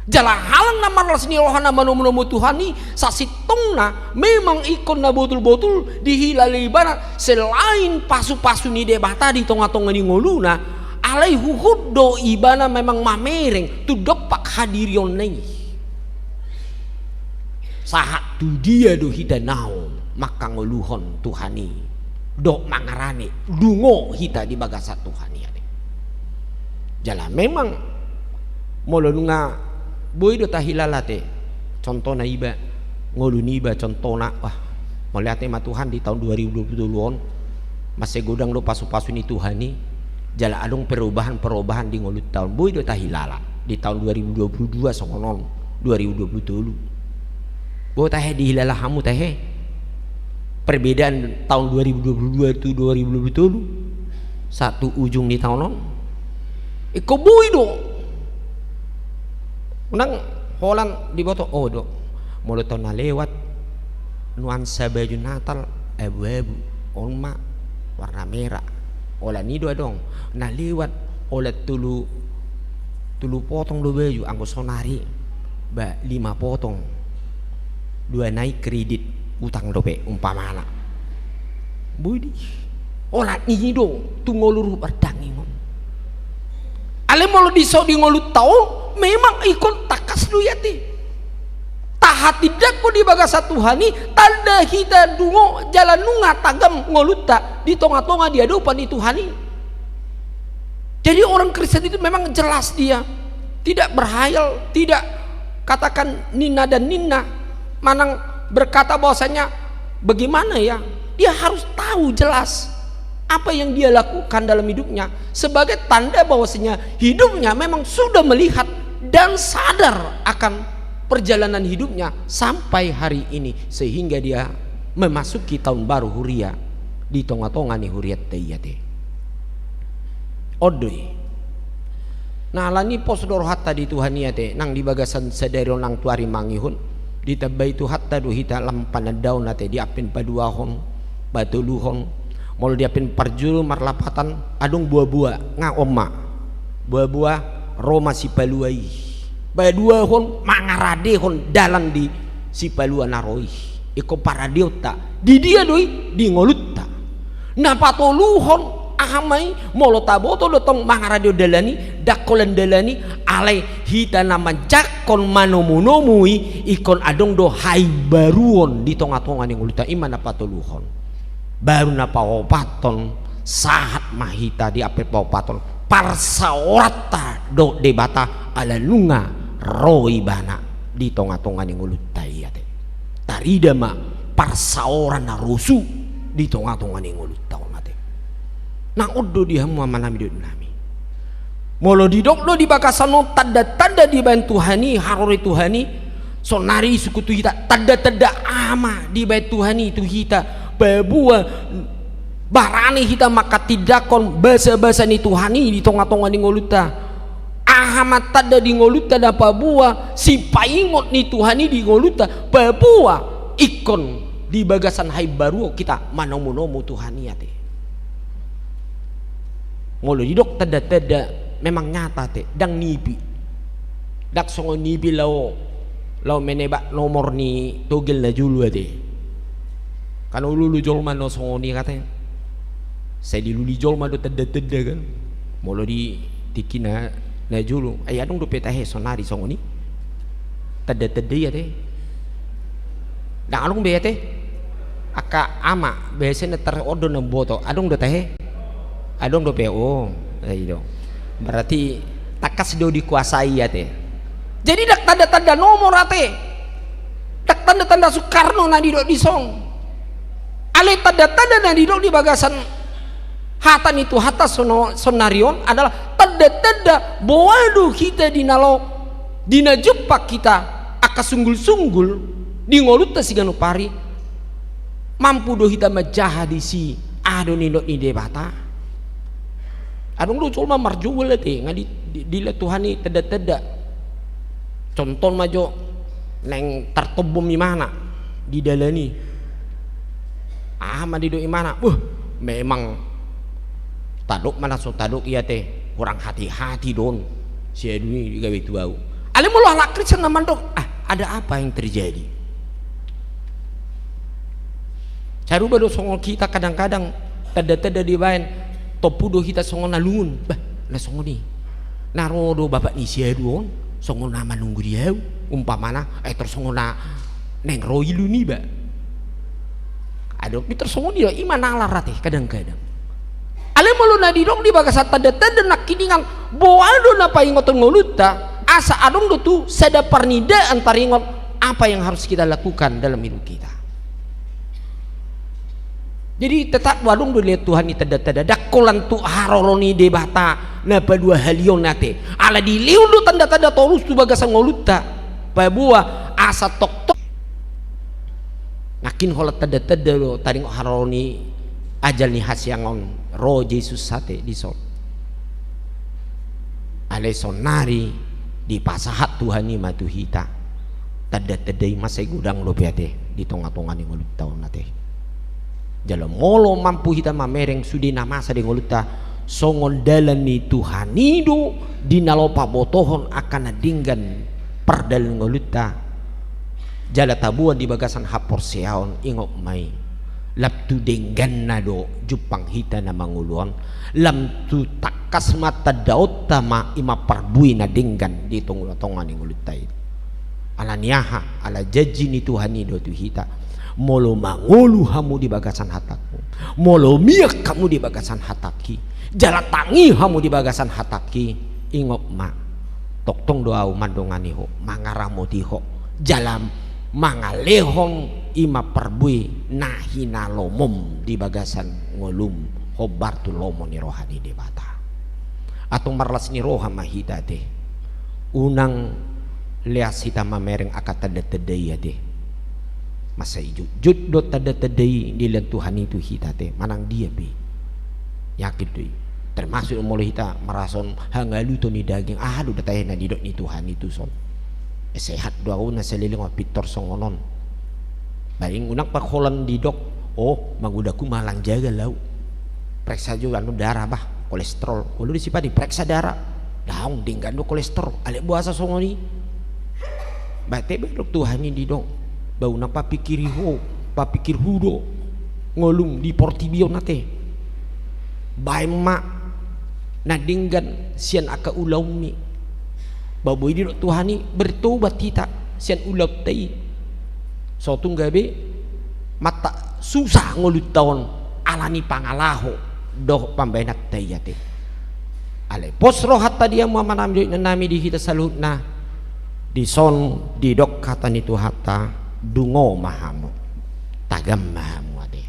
jala halang na marlas ni rohana manu-manu Tuhani sasitongna memang ikon na betul-betul dihilali ibana selain pasu-pasu ni debata di tongah-tongah ni nguluna alai huhud do ibana memang mamereng tu dopak hadirion nei sahat tu dia do hidanau maka nguluhon Tuhani dok mangarane dungo hita di bagasat Tuhan ya jala memang molonunga boy do tahilalate contohna iba ngoluni iba contohna wah melihatnya ma Tuhan di tahun 2022 masih godang do pasu-pasu ni Tuhani jala adong perubahan di ngolut tahun boy do tahilala di tahun 2022 songonon 2020 boy tahe dihilala hamu tahe perbedaan tahun 2022 itu 2020 satu ujung di tahun non iko boy do unang holan di boto oh do mau tahun na lewat nuansa baju Natal abu-abu olma warna merah ola nido dong na lewat ola tulu potong do baju anggo sonari ba 5 potong 2 naik kredit utang dope umpamana budi olah ini do tungoluru berdangi mon ale molo diso di ngolut tau memang ikon takas lu yati tahat tidak ko di bagasa Tuhani tanda hita dungo jalan nunga tagam ngoluta di tonga-tonga dia dopan di Tuhani jadi orang Kristen itu memang jelas dia tidak berhayal tidak katakan nina dan nina manang berkata bahwasanya bagaimana ya dia harus tahu jelas apa yang dia lakukan dalam hidupnya sebagai tanda bahwasanya hidupnya memang sudah melihat dan sadar akan perjalanan hidupnya sampai hari ini sehingga dia memasuki tahun baru Huria di tengah-tengah nih Huriat Teyate Odoi. Nah lani pos dor hatta di Tuhan te nang di bagasan sadari nang tuari mangihun ditabai tu hatta do hita lampan daun nate diapin paduahon batuluhon mol diapin parjuru marlapatan adung buah-buah nga oma buah-buah Roma si paluai baduahon mangarade hon dalan di si palua naroi iko paradiota di dia doi di ngolutta napatoluhon ahamai molo taboto dotong mangaradio dalani dakolan dalani alai hita nama jakon manomunomui ikon adong do hai baruon di tonga-tonga ning ulita iman apa toluhon baru napa opaton sahat mahita di ape opaton parsaorata do debata ala lunga roi bana di tonga-tonga ning ulita iya te tarida ma parsaora na rusu di tonga-tonga ning ulita nang odo di hamu amanami do nami molo di dokdo di bakasano tanda-tanda di bantu Tuhani harori Tuhani sonari sukutu hita tanda-tanda ama di bantu Tuhani itu hita babua barani hita maka tidakon bahasa-bahasa ni Tuhani di tonga-tonga di ngoluta ahamat tanda di ngoluta da babua si paingot ni Tuhani di ngoluta babua ikon di bagasan hai baru kita manomu-nomu Tuhani ate ngolo didok tada memang nyata te dang nibi dak songo nibi lao menebak nomor ni togel na julu ade kan ululu jolma no songo ni katanya saya diluli jolma do tada kan molo di tikina na julu ay adong do petahe sonari songo ni tada ya te dang alung be te aka ama biasanya terodo na boto adong do tahe adong do PO dong berarti takas do dikuasai ya teh jadi dak tanda-tanda nomor ate dak tanda-tanda Soekarno na didok di song ale tanda-tanda na didok di bagasan hatan itu hata sonarion adalah tanda-tanda boado kita di nalo dina jepak kita aka sunggul-sunggul di ngoluta sigano pari mampu do hita majaha di si ado nindok ni debata adong lu cuma marjuul te ngadi di Tuhani teda contoh majo neng tertobom di mana di dalani mah di do imana memang taduk mana so taduk iya teh kurang hati-hati don si aduni digawe tu bau ale mulo anak Kristen namandok ada apa yang terjadi caruba do songol kita kadang-kadang teda di baen topudo kita songo nalungun lah songo ni narodo bapak ni sia duon songo nama nunggu dia umpamana terus songo na neng roi lu ni ba adok Peter songo dia iman alar teh kadang-kadang ale malu na didong di bagasa tanda-tanda nak kidingan boaldo na paingoton ngoluta asa adong do tu sada parnida antara ingot apa yang harus kita lakukan dalam hidup kita. Jadi tetap wadung do lihat Tuhan ni tanda-tanda dakolan tu haroroni debata na padua halion nate ala di liudu tanda-tanda torus tu bagasan ngoluta babua asa tok nakin holat tanda-tanda do taring haroroni ajal ni hasyangon roh Yesus sate di sol ale sonari di pasahat Tuhan ni matu hita tanda-tanda masai gudang lo piate di tonga-tonga ni ngoluta nate jalo molo mampu hita mamereng sudi namasa de ngoluta songon dalan ni Tuhanido dinalopa botohon akan adinggan perdalan ngoluta jala tabuan di bagasan hapor siaon ingok mai laptu denggan nado jupang hita na manguluan lam tu takas mata daot tama ima parbui na denggan di tonga ni ngoluta ala niaha ala jaji ni Tuhanido tu hita molo mangulu hamu di bagasan hataku molo miak kamu di bagasan hataki jala tangi hamu di bagasan hataki ingok ma toktong doa mandongani ho mangaramo ho jalam mangalehong ima perbui nahina lomom di bagasan ngolum hobar tu lomo ni rohani debata atau marlas ni roha mahita teh unang lias hita mamereng akata tedei teh masa ijo jud do tada tadai nilan Tuhan itu hita te manang dia be yakin tuh termasuk mulai kita merason hangalu to ni daging aduh datay na didok ni Tuhan itu son sehat doa na seliling pitor songonon baing unak pakholan didok mangudaku malang jaga lau periksa juga anu darah bah kolesterol ulu disipa diperiksa darah daung dinggando kolesterol alek buasa songoni bate belok Tuhan ni didok bau nak papikir hudo ngolung di portibio nate bae mak nadinggan sian aka ulau mi baboy di Tuhan ni bertobat kita sian ulau tai so tunggabe mata susah ngolut tahun alani pangalaho doh pambainat tai yate ale pos rohat tadi yang muaman nami di kita salutna di son di dok kata ni Tuhata dungo mahamu tagam mahamu ade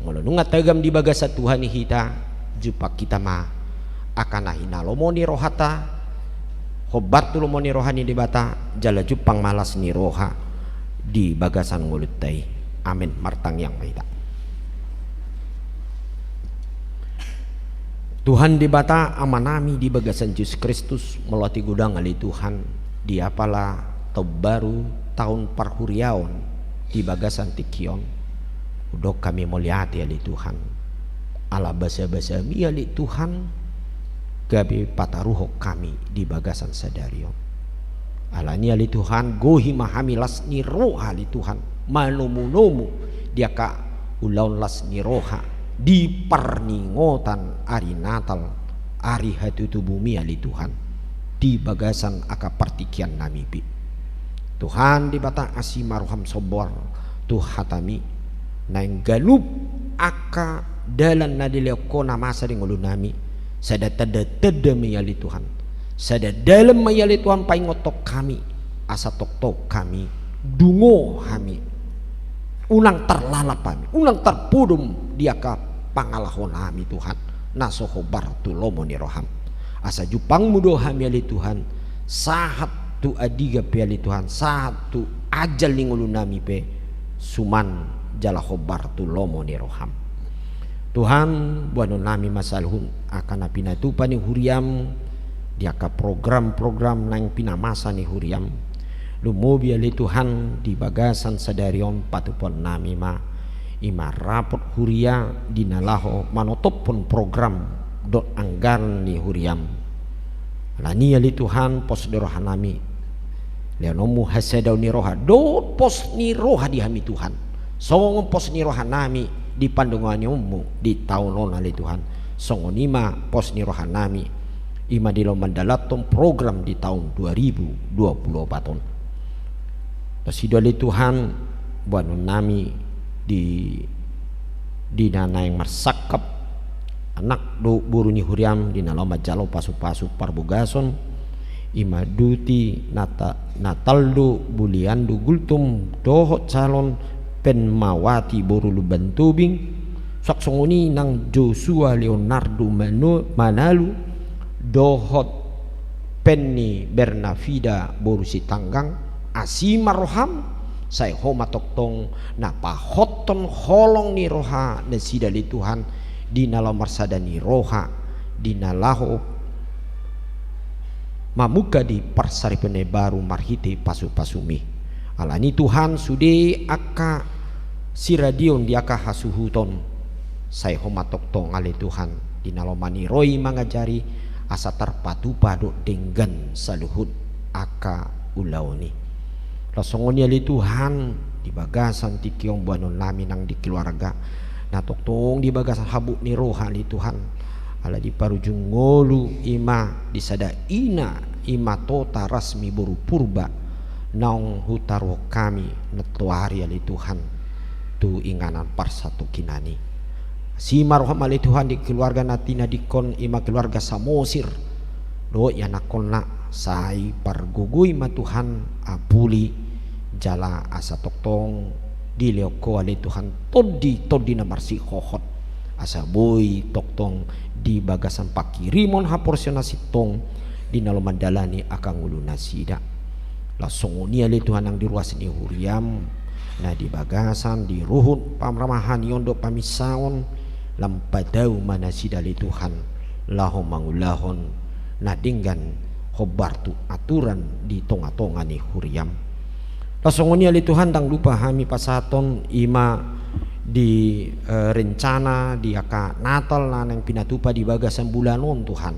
ngolo nunga tagam di bagasa Tuhan ni kita jupa kita ma akan ahina lomoni rohata hobat tu lomoni rohani di bata jala jupang malas ni roha di bagasan ngulut tai amin martang yang mahita Tuhan di bata amanami di bagasan Yesus Kristus melati gudang ali Tuhan dia pala tau baru tahun parhuriaon di bagasan tikion udok kami moliati ali Tuhan ala basa-basa mi ali Tuhan gabi pataruhok kami di bagasan sadarion alani ali Tuhan gohi mahami las ni roha ali Tuhan manomu dia ka ulaun las ni roha di perningotan hari Natal hari hatutu bumi ali Tuhan di bagasan aka partikian nami pi Tuhan di bata asimaruham sobor Tuhatami naing galup aka dalan nadileko namasa di ngulu nami sada tada mayali Tuhan sada dalam mayali Tuhan paingotok kami asa tok kami dungo kami ulang terlalap kami ulang terpudum dia ka pangalahon kami Tuhan nasoho bartu lomoni roham asa jupang mudo kami ali Tuhan sahat tu adiga pe ali Tuhan sahat tu ajal lingulu nami pe suman jala khobar tu lomoni roham Tuhan buano nami masalhun akan pinatupa ni huriam dia ka program-program nang pinamasa ni huriam lumobi ali Tuhan di bagasan sadarion patupon nami ma ima rapot huria dinalaho manotop pun program dot anggaran ni huriam lani ali Tuhan pos dorohanami leonomu hasadau ni roha dot pos ni roha di hami Tuhan song pos ni roha nami di pandungan ummu di tahun ali Tuhan songonima pos ni roha nami ima di lomandalatom program di tahun 2024 pasido ali Tuhan buano nami di nana yang marsakap anak do buruni huriam di naloma jalo pasu-pasu parbogason ima duti nataldo buliandu gultum dohot calon pen mawati borulu bantubing saksongoni nang Joshua Leonardo Manalu dohot penni Bernafida borusi tanggang asimar roham saya homa toktong napa hoton holong ni roha nasida li Tuhan di nalam marsada ni roha di nalaho mamuka di parsari pene baru marhite pasu-pasumi alani Tuhan sude aka siradion di aka hasuhuton saya homa toktong ali Tuhan di nalamani roi mangajari asa terpatu padu dengan saluhut aka ulauni rasongoni ali Tuhan di bagasan tikiong buanon nami nang di keluarga natoktong di bagasan habuk ni roha ali Tuhan ala di parujung ngolu ima di sada ina ima tota rasmi buru purba naung hutaro kami netuari ali Tuhan tu inganan parsatu kinani si maroham ali Tuhan di keluarga natina dikon ima keluarga samosir do ya nakon na sai pargugui ma Tuhan apuli jala asa toktong di leoko ali Tuhan todi na marsi hohot asa boy toktong di bagasan pakirimon haporsionasi tong di nalomandalani akang ulu nasida lasongoni ali Tuhan ang diruas ni huriam na di bagasan di ruhut pamramahan yondo pamisaon lampadau mana sidali Tuhan lahom mangulahon nadinggan hobartu aturan di tonga-tonga ni huriam lasongonia li Tuhan tang lupa hami pasaton ima di rencana di aka Natal na nang pinatupa di bagasan bulanon Tuhan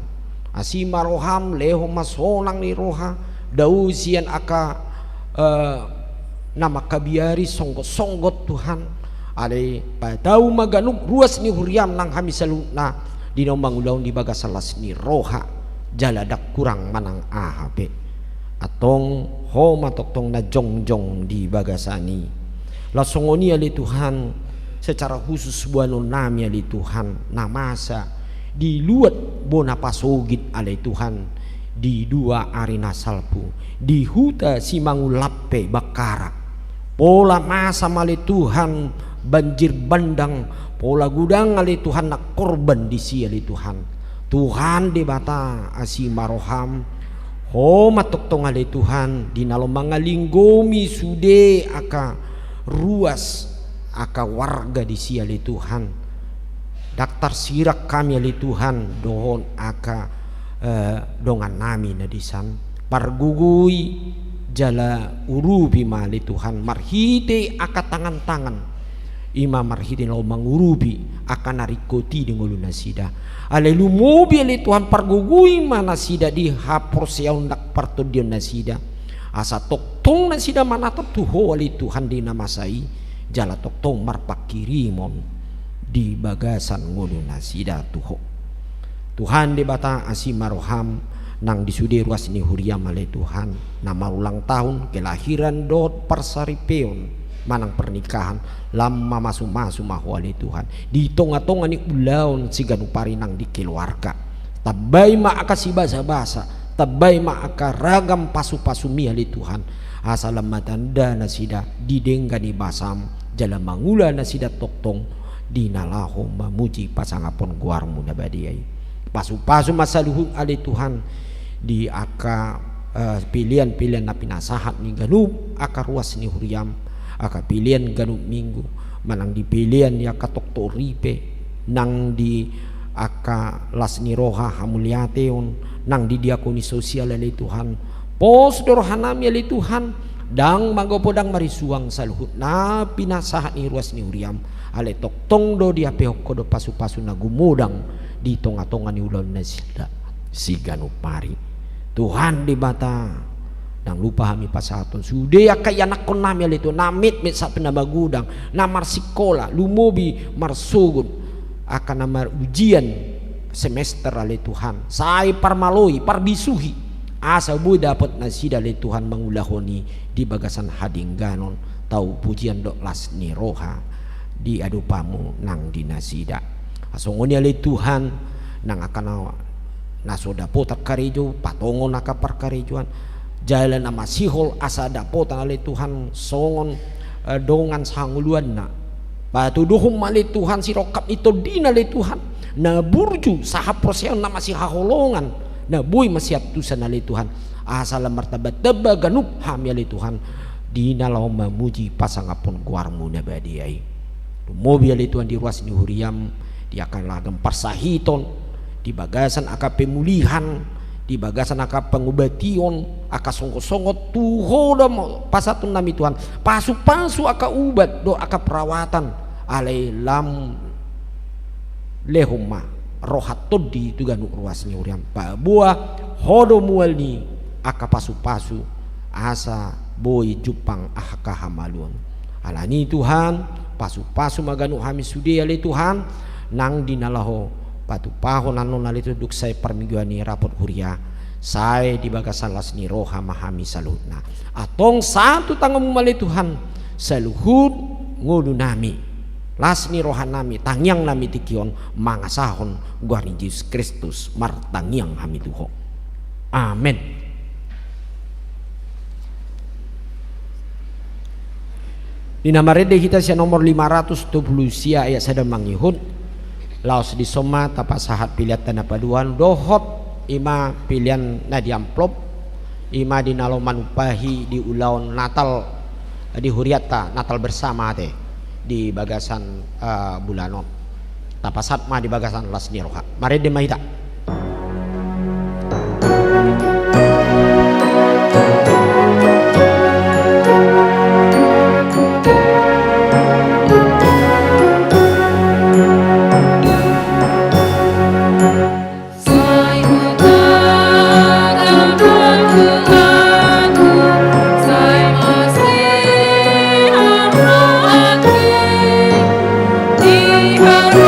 asima roham leho masonang ni roha dausian aka nama kabiari songgot-songgot Tuhan ale padau maganuk ruas ni huriam nang hami saluna di nombang ulaun di bagasalas ni roha jaladak kurang manang ahape atong homa toktong na jongjong di bagasani lasongoni ali Tuhan secara khusus buanon nami ali Tuhan namasa di luat bona pasogit ali Tuhan di dua arena salpu di huta simangulappe bakara pola masa mali Tuhan banjir bandang pola gudang ali Tuhan nak korban di si ali Tuhan Tuhan di bata asimaroham ho matoktong ali Tuhan di nalo mangalinggomi sude aka ruas aka warga di si ali Tuhan daftar sirak kami ali Tuhan dohon aka dongan nami na disan pargugui jala urupi mali Tuhan marhite aka tangan-tangan ima marhite no mangurupi aka narikoti di ngulu nasida ale lumobi ali Tuhan pargugui mana sida di hapor siaw ndak partodion nasida asa toktong nasida manatap tuho ali Tuhan di namasai jala toktong marpakirimon di bagasan ngulu nasida tuho Tuhan di bata asimaroham nang disude ruas ni huriam ale Tuhan nama ulang tahun kelahiran dot parsaripeon manang pernikahan lama masu-masu mahu ale Tuhan di tonga-tonga ni ulaun siganu parinang di keluarga tabay maaka si basa-basa tabay maaka ragam pasu-pasu mi ale Tuhan asalam matanda na sida didengga ni basam jala mangula na sida toktong di nalaho mamuji pasangapon guarmu na badiay pasu-pasu masaluhung ali Tuhan di aka pilihan-pilihan na pinasahat ni ganub aka ruas ni huriam aka pilihan ganub minggu manang di pilihan ni aka tokto ripe nang di aka las ni roha hamuliateon nang di diakoni sosial ali Tuhan pos dorhanami ali Tuhan dang magopodang marisuang saluhut na pinasahat ni ruas ni huriam ale toktong do dia pehok kodo pasu-pasu na gumudang di tonga-tonga ni ulan na sila sigano pari Tuhan di bata nang lupa kami pasaton sude kaya nakon nami alito namit met sa pinabagudang na marsikola lumobi marsugod akan namar ujian semester ali Tuhan say parmaloy parbisuhi asa bu dapat na sida ali Tuhan mangulahoni di bagasan hadingganon tau pujian dok las ni roha di adupamu nang dinasida asongoni ali Tuhan nang akan nasoda potak karejo patongon naka parkarejoan jalan nama sihol asa dapotan ali Tuhan songon dongan sanguluan na patuduhum ali Tuhan sirokap itu dina ali Tuhan na burju sahaproseon nama si haholongan na boy masiatusan ali Tuhan asal martabat teba ganup hami ali Tuhan dina lau mamuji pasangapun guarmu na badiai mobil ali Tuhan di ruas ni huriam dia akan lagam parsahiton di bagasan aka pemulihan di bagasan aka pengobation aka songgot-songgot tuho dam pasatun nami Tuhan pasu-pasu aka ubat do aka perawatan alai lam lehuma rohatod di itu ganuk ruas ni uriam pa buah hodo mualni aka pasu-pasu asa boy jupang aka hamaluan alani Tuhan pasu-pasu maganu hami sude ale Tuhan nang dinalaho patu pahon anon nalito duk say parmingguan ni rapot huria say di bagasan las ni roha mahami salutna atong satu tangamu mali Tuhan saluhud ngudu nami las ni roha nami tangyang nami tikion mangasahon guarin Yesus Kristus martangyang hami tuho amen. Di nama rede kita sia nomor 520 sia ayat sadang mangihud laos di soma tapak sahat pilihan tanah paduan dohot ima pilihan na di amplop ima di naloman upahi di ulaun Natal di huriata Natal bersama teh di bagasan bulanon tapasat ma di bagasan las niroha mari de maita Di hari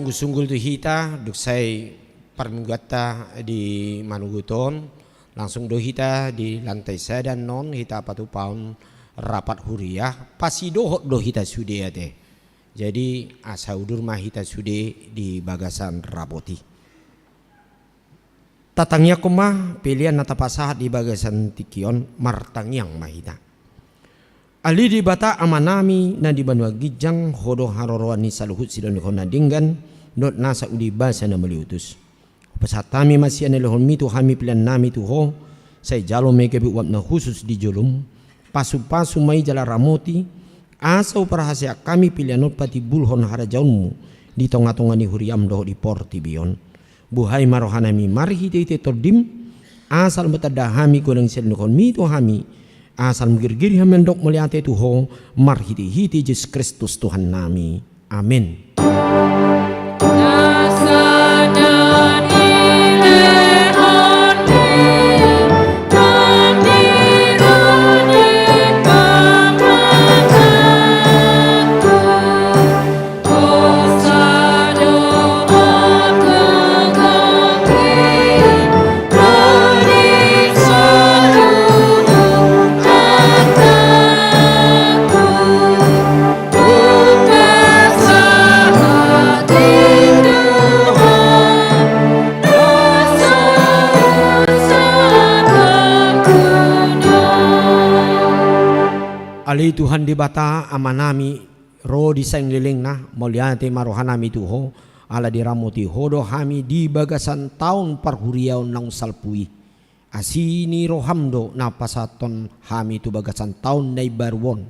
sungguh-sungguh tu hita duk sai perminggata di Manuguton langsung do hita di lantai saya dan non hita patu paun rapat huriah pasti do hita sude ate. Jadi asa udur mah hita sude di bagasan raboti. Tatangnya kumah pilihan nata pasahat di bagasan tikion martangyang mahita. Ali di bata amanami na di Banua Gijang hodo haroroan ni saluhut sidon ko nadinggan not nasa udi basa na maliutus. Pasatami masih ane lohon mitu hami pilihan nami tu ho saya jalo meke bi na khusus di jolum pasu-pasu mai jala ramoti asau perhasia kami pilihan not pati bulhon harajaunmu di tonga-tonga ni huriam doh di porti bion buhai marohanami mari hite tordim asal betadahami kodang sel nukon mitu hami asal mengirgiri hamendok melihat itu ho marhiti Yesus Kristus Tuhan nami. Amin. Ali Tuhan di bata amanami ro di sang liling na moliate marohanami tuho ala diramoti hodo hami di bagasan taun parhuriaw nang salpui asini rohamdo na pasaton hami tu bagasan taun na ibarwon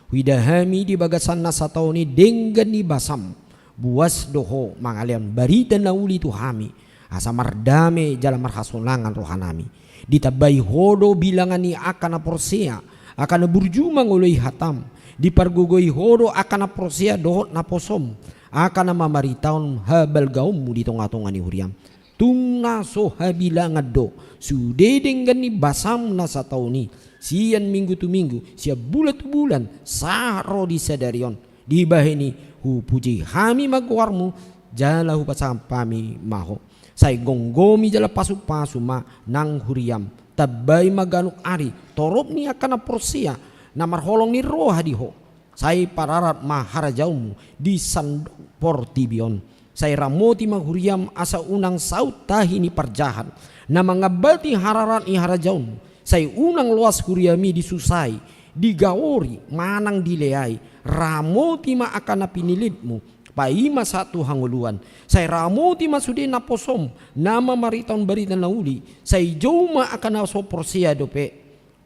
wida hami di bagasan na sa taon ni denggan ni basam buas doho mangalian barita na uli tu hami asa mardame jala marhasolangan rohanami ditabay hodo bilangan ni akan aporsea akan burjuma nguloi hatam di pargugoi hodo akan aprosia dohot na posom akan mamaritaon habal gaummu di tonga-tonga ni huriam tungna so habilangan do sude dengan ni basam na sa tauni sian minggu tu minggu sia bulat tu bulan sahro di sadarion di baheni hu puji hami magwarmu jala hu pasampami maho say gonggomi jala pasu-pasu ma nang huriam tabay maganuk ari torop ni akan aprosia na marholong ni roh hadiho say pararat maharajaumu di sandpor tibion say ramoti maghuriam asa unang saut tahi ni parjahan na mangabati hararat ni harajaumu say unang luas huriami disusai digawori manang dileai ramoti ma akan napinilidmu paima satu hanguluan say ramoti masude na posom nama mariton barita na uli say joma akan asoporsia dope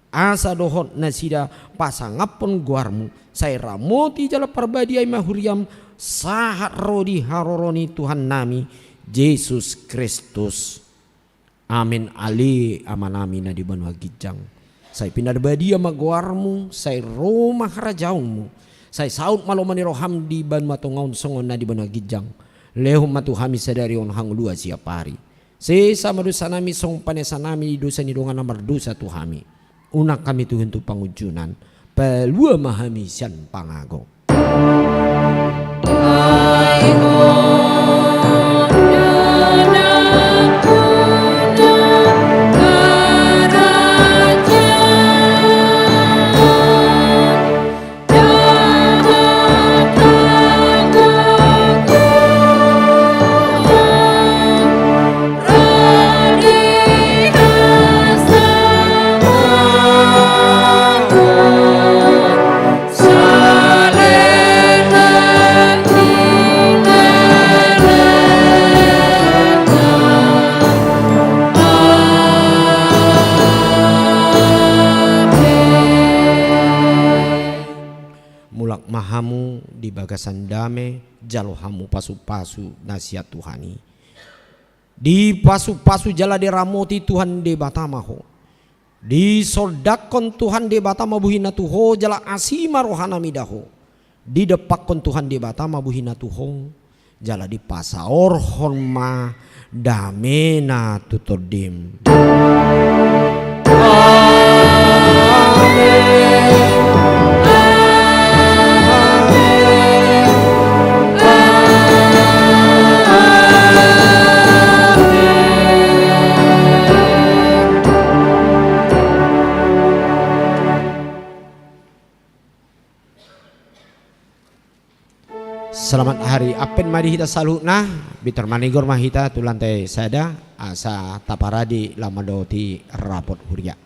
asa dohot na sida pasangapon guarmu say ramoti jala parbadi ay mahuriam sahat rodi haroroni Tuhan nami Yesus Kristus. Amin ali amanami na di Banua Gijang say pinarbadia magwarmu say Roma harajaunmu say saud malomani roham di ban matungaun songon na di Banua Gijang lehum matuhami sadarion hanglua siap hari sesa madusa nami song panesa nami dosa ni dongan namar dosa tuhami unak kami tuhin tu pangujunan pelua mahami sian pangago mahamu di bagasan dame jalohamu pasu-pasu nasihat Tuhani di pasu-pasu jala de ramoti Tuhan de batamaho di soldakon Tuhan de batama buhina tuho jala asima rohana midaho di depakon Tuhan de batama buhina tuho jala di pasaor honma damena tutodim. Amin. Selamat hari apen madi hita salutna bitar manigor mahita tulante sada asa taparadi lamado ti rapot huria.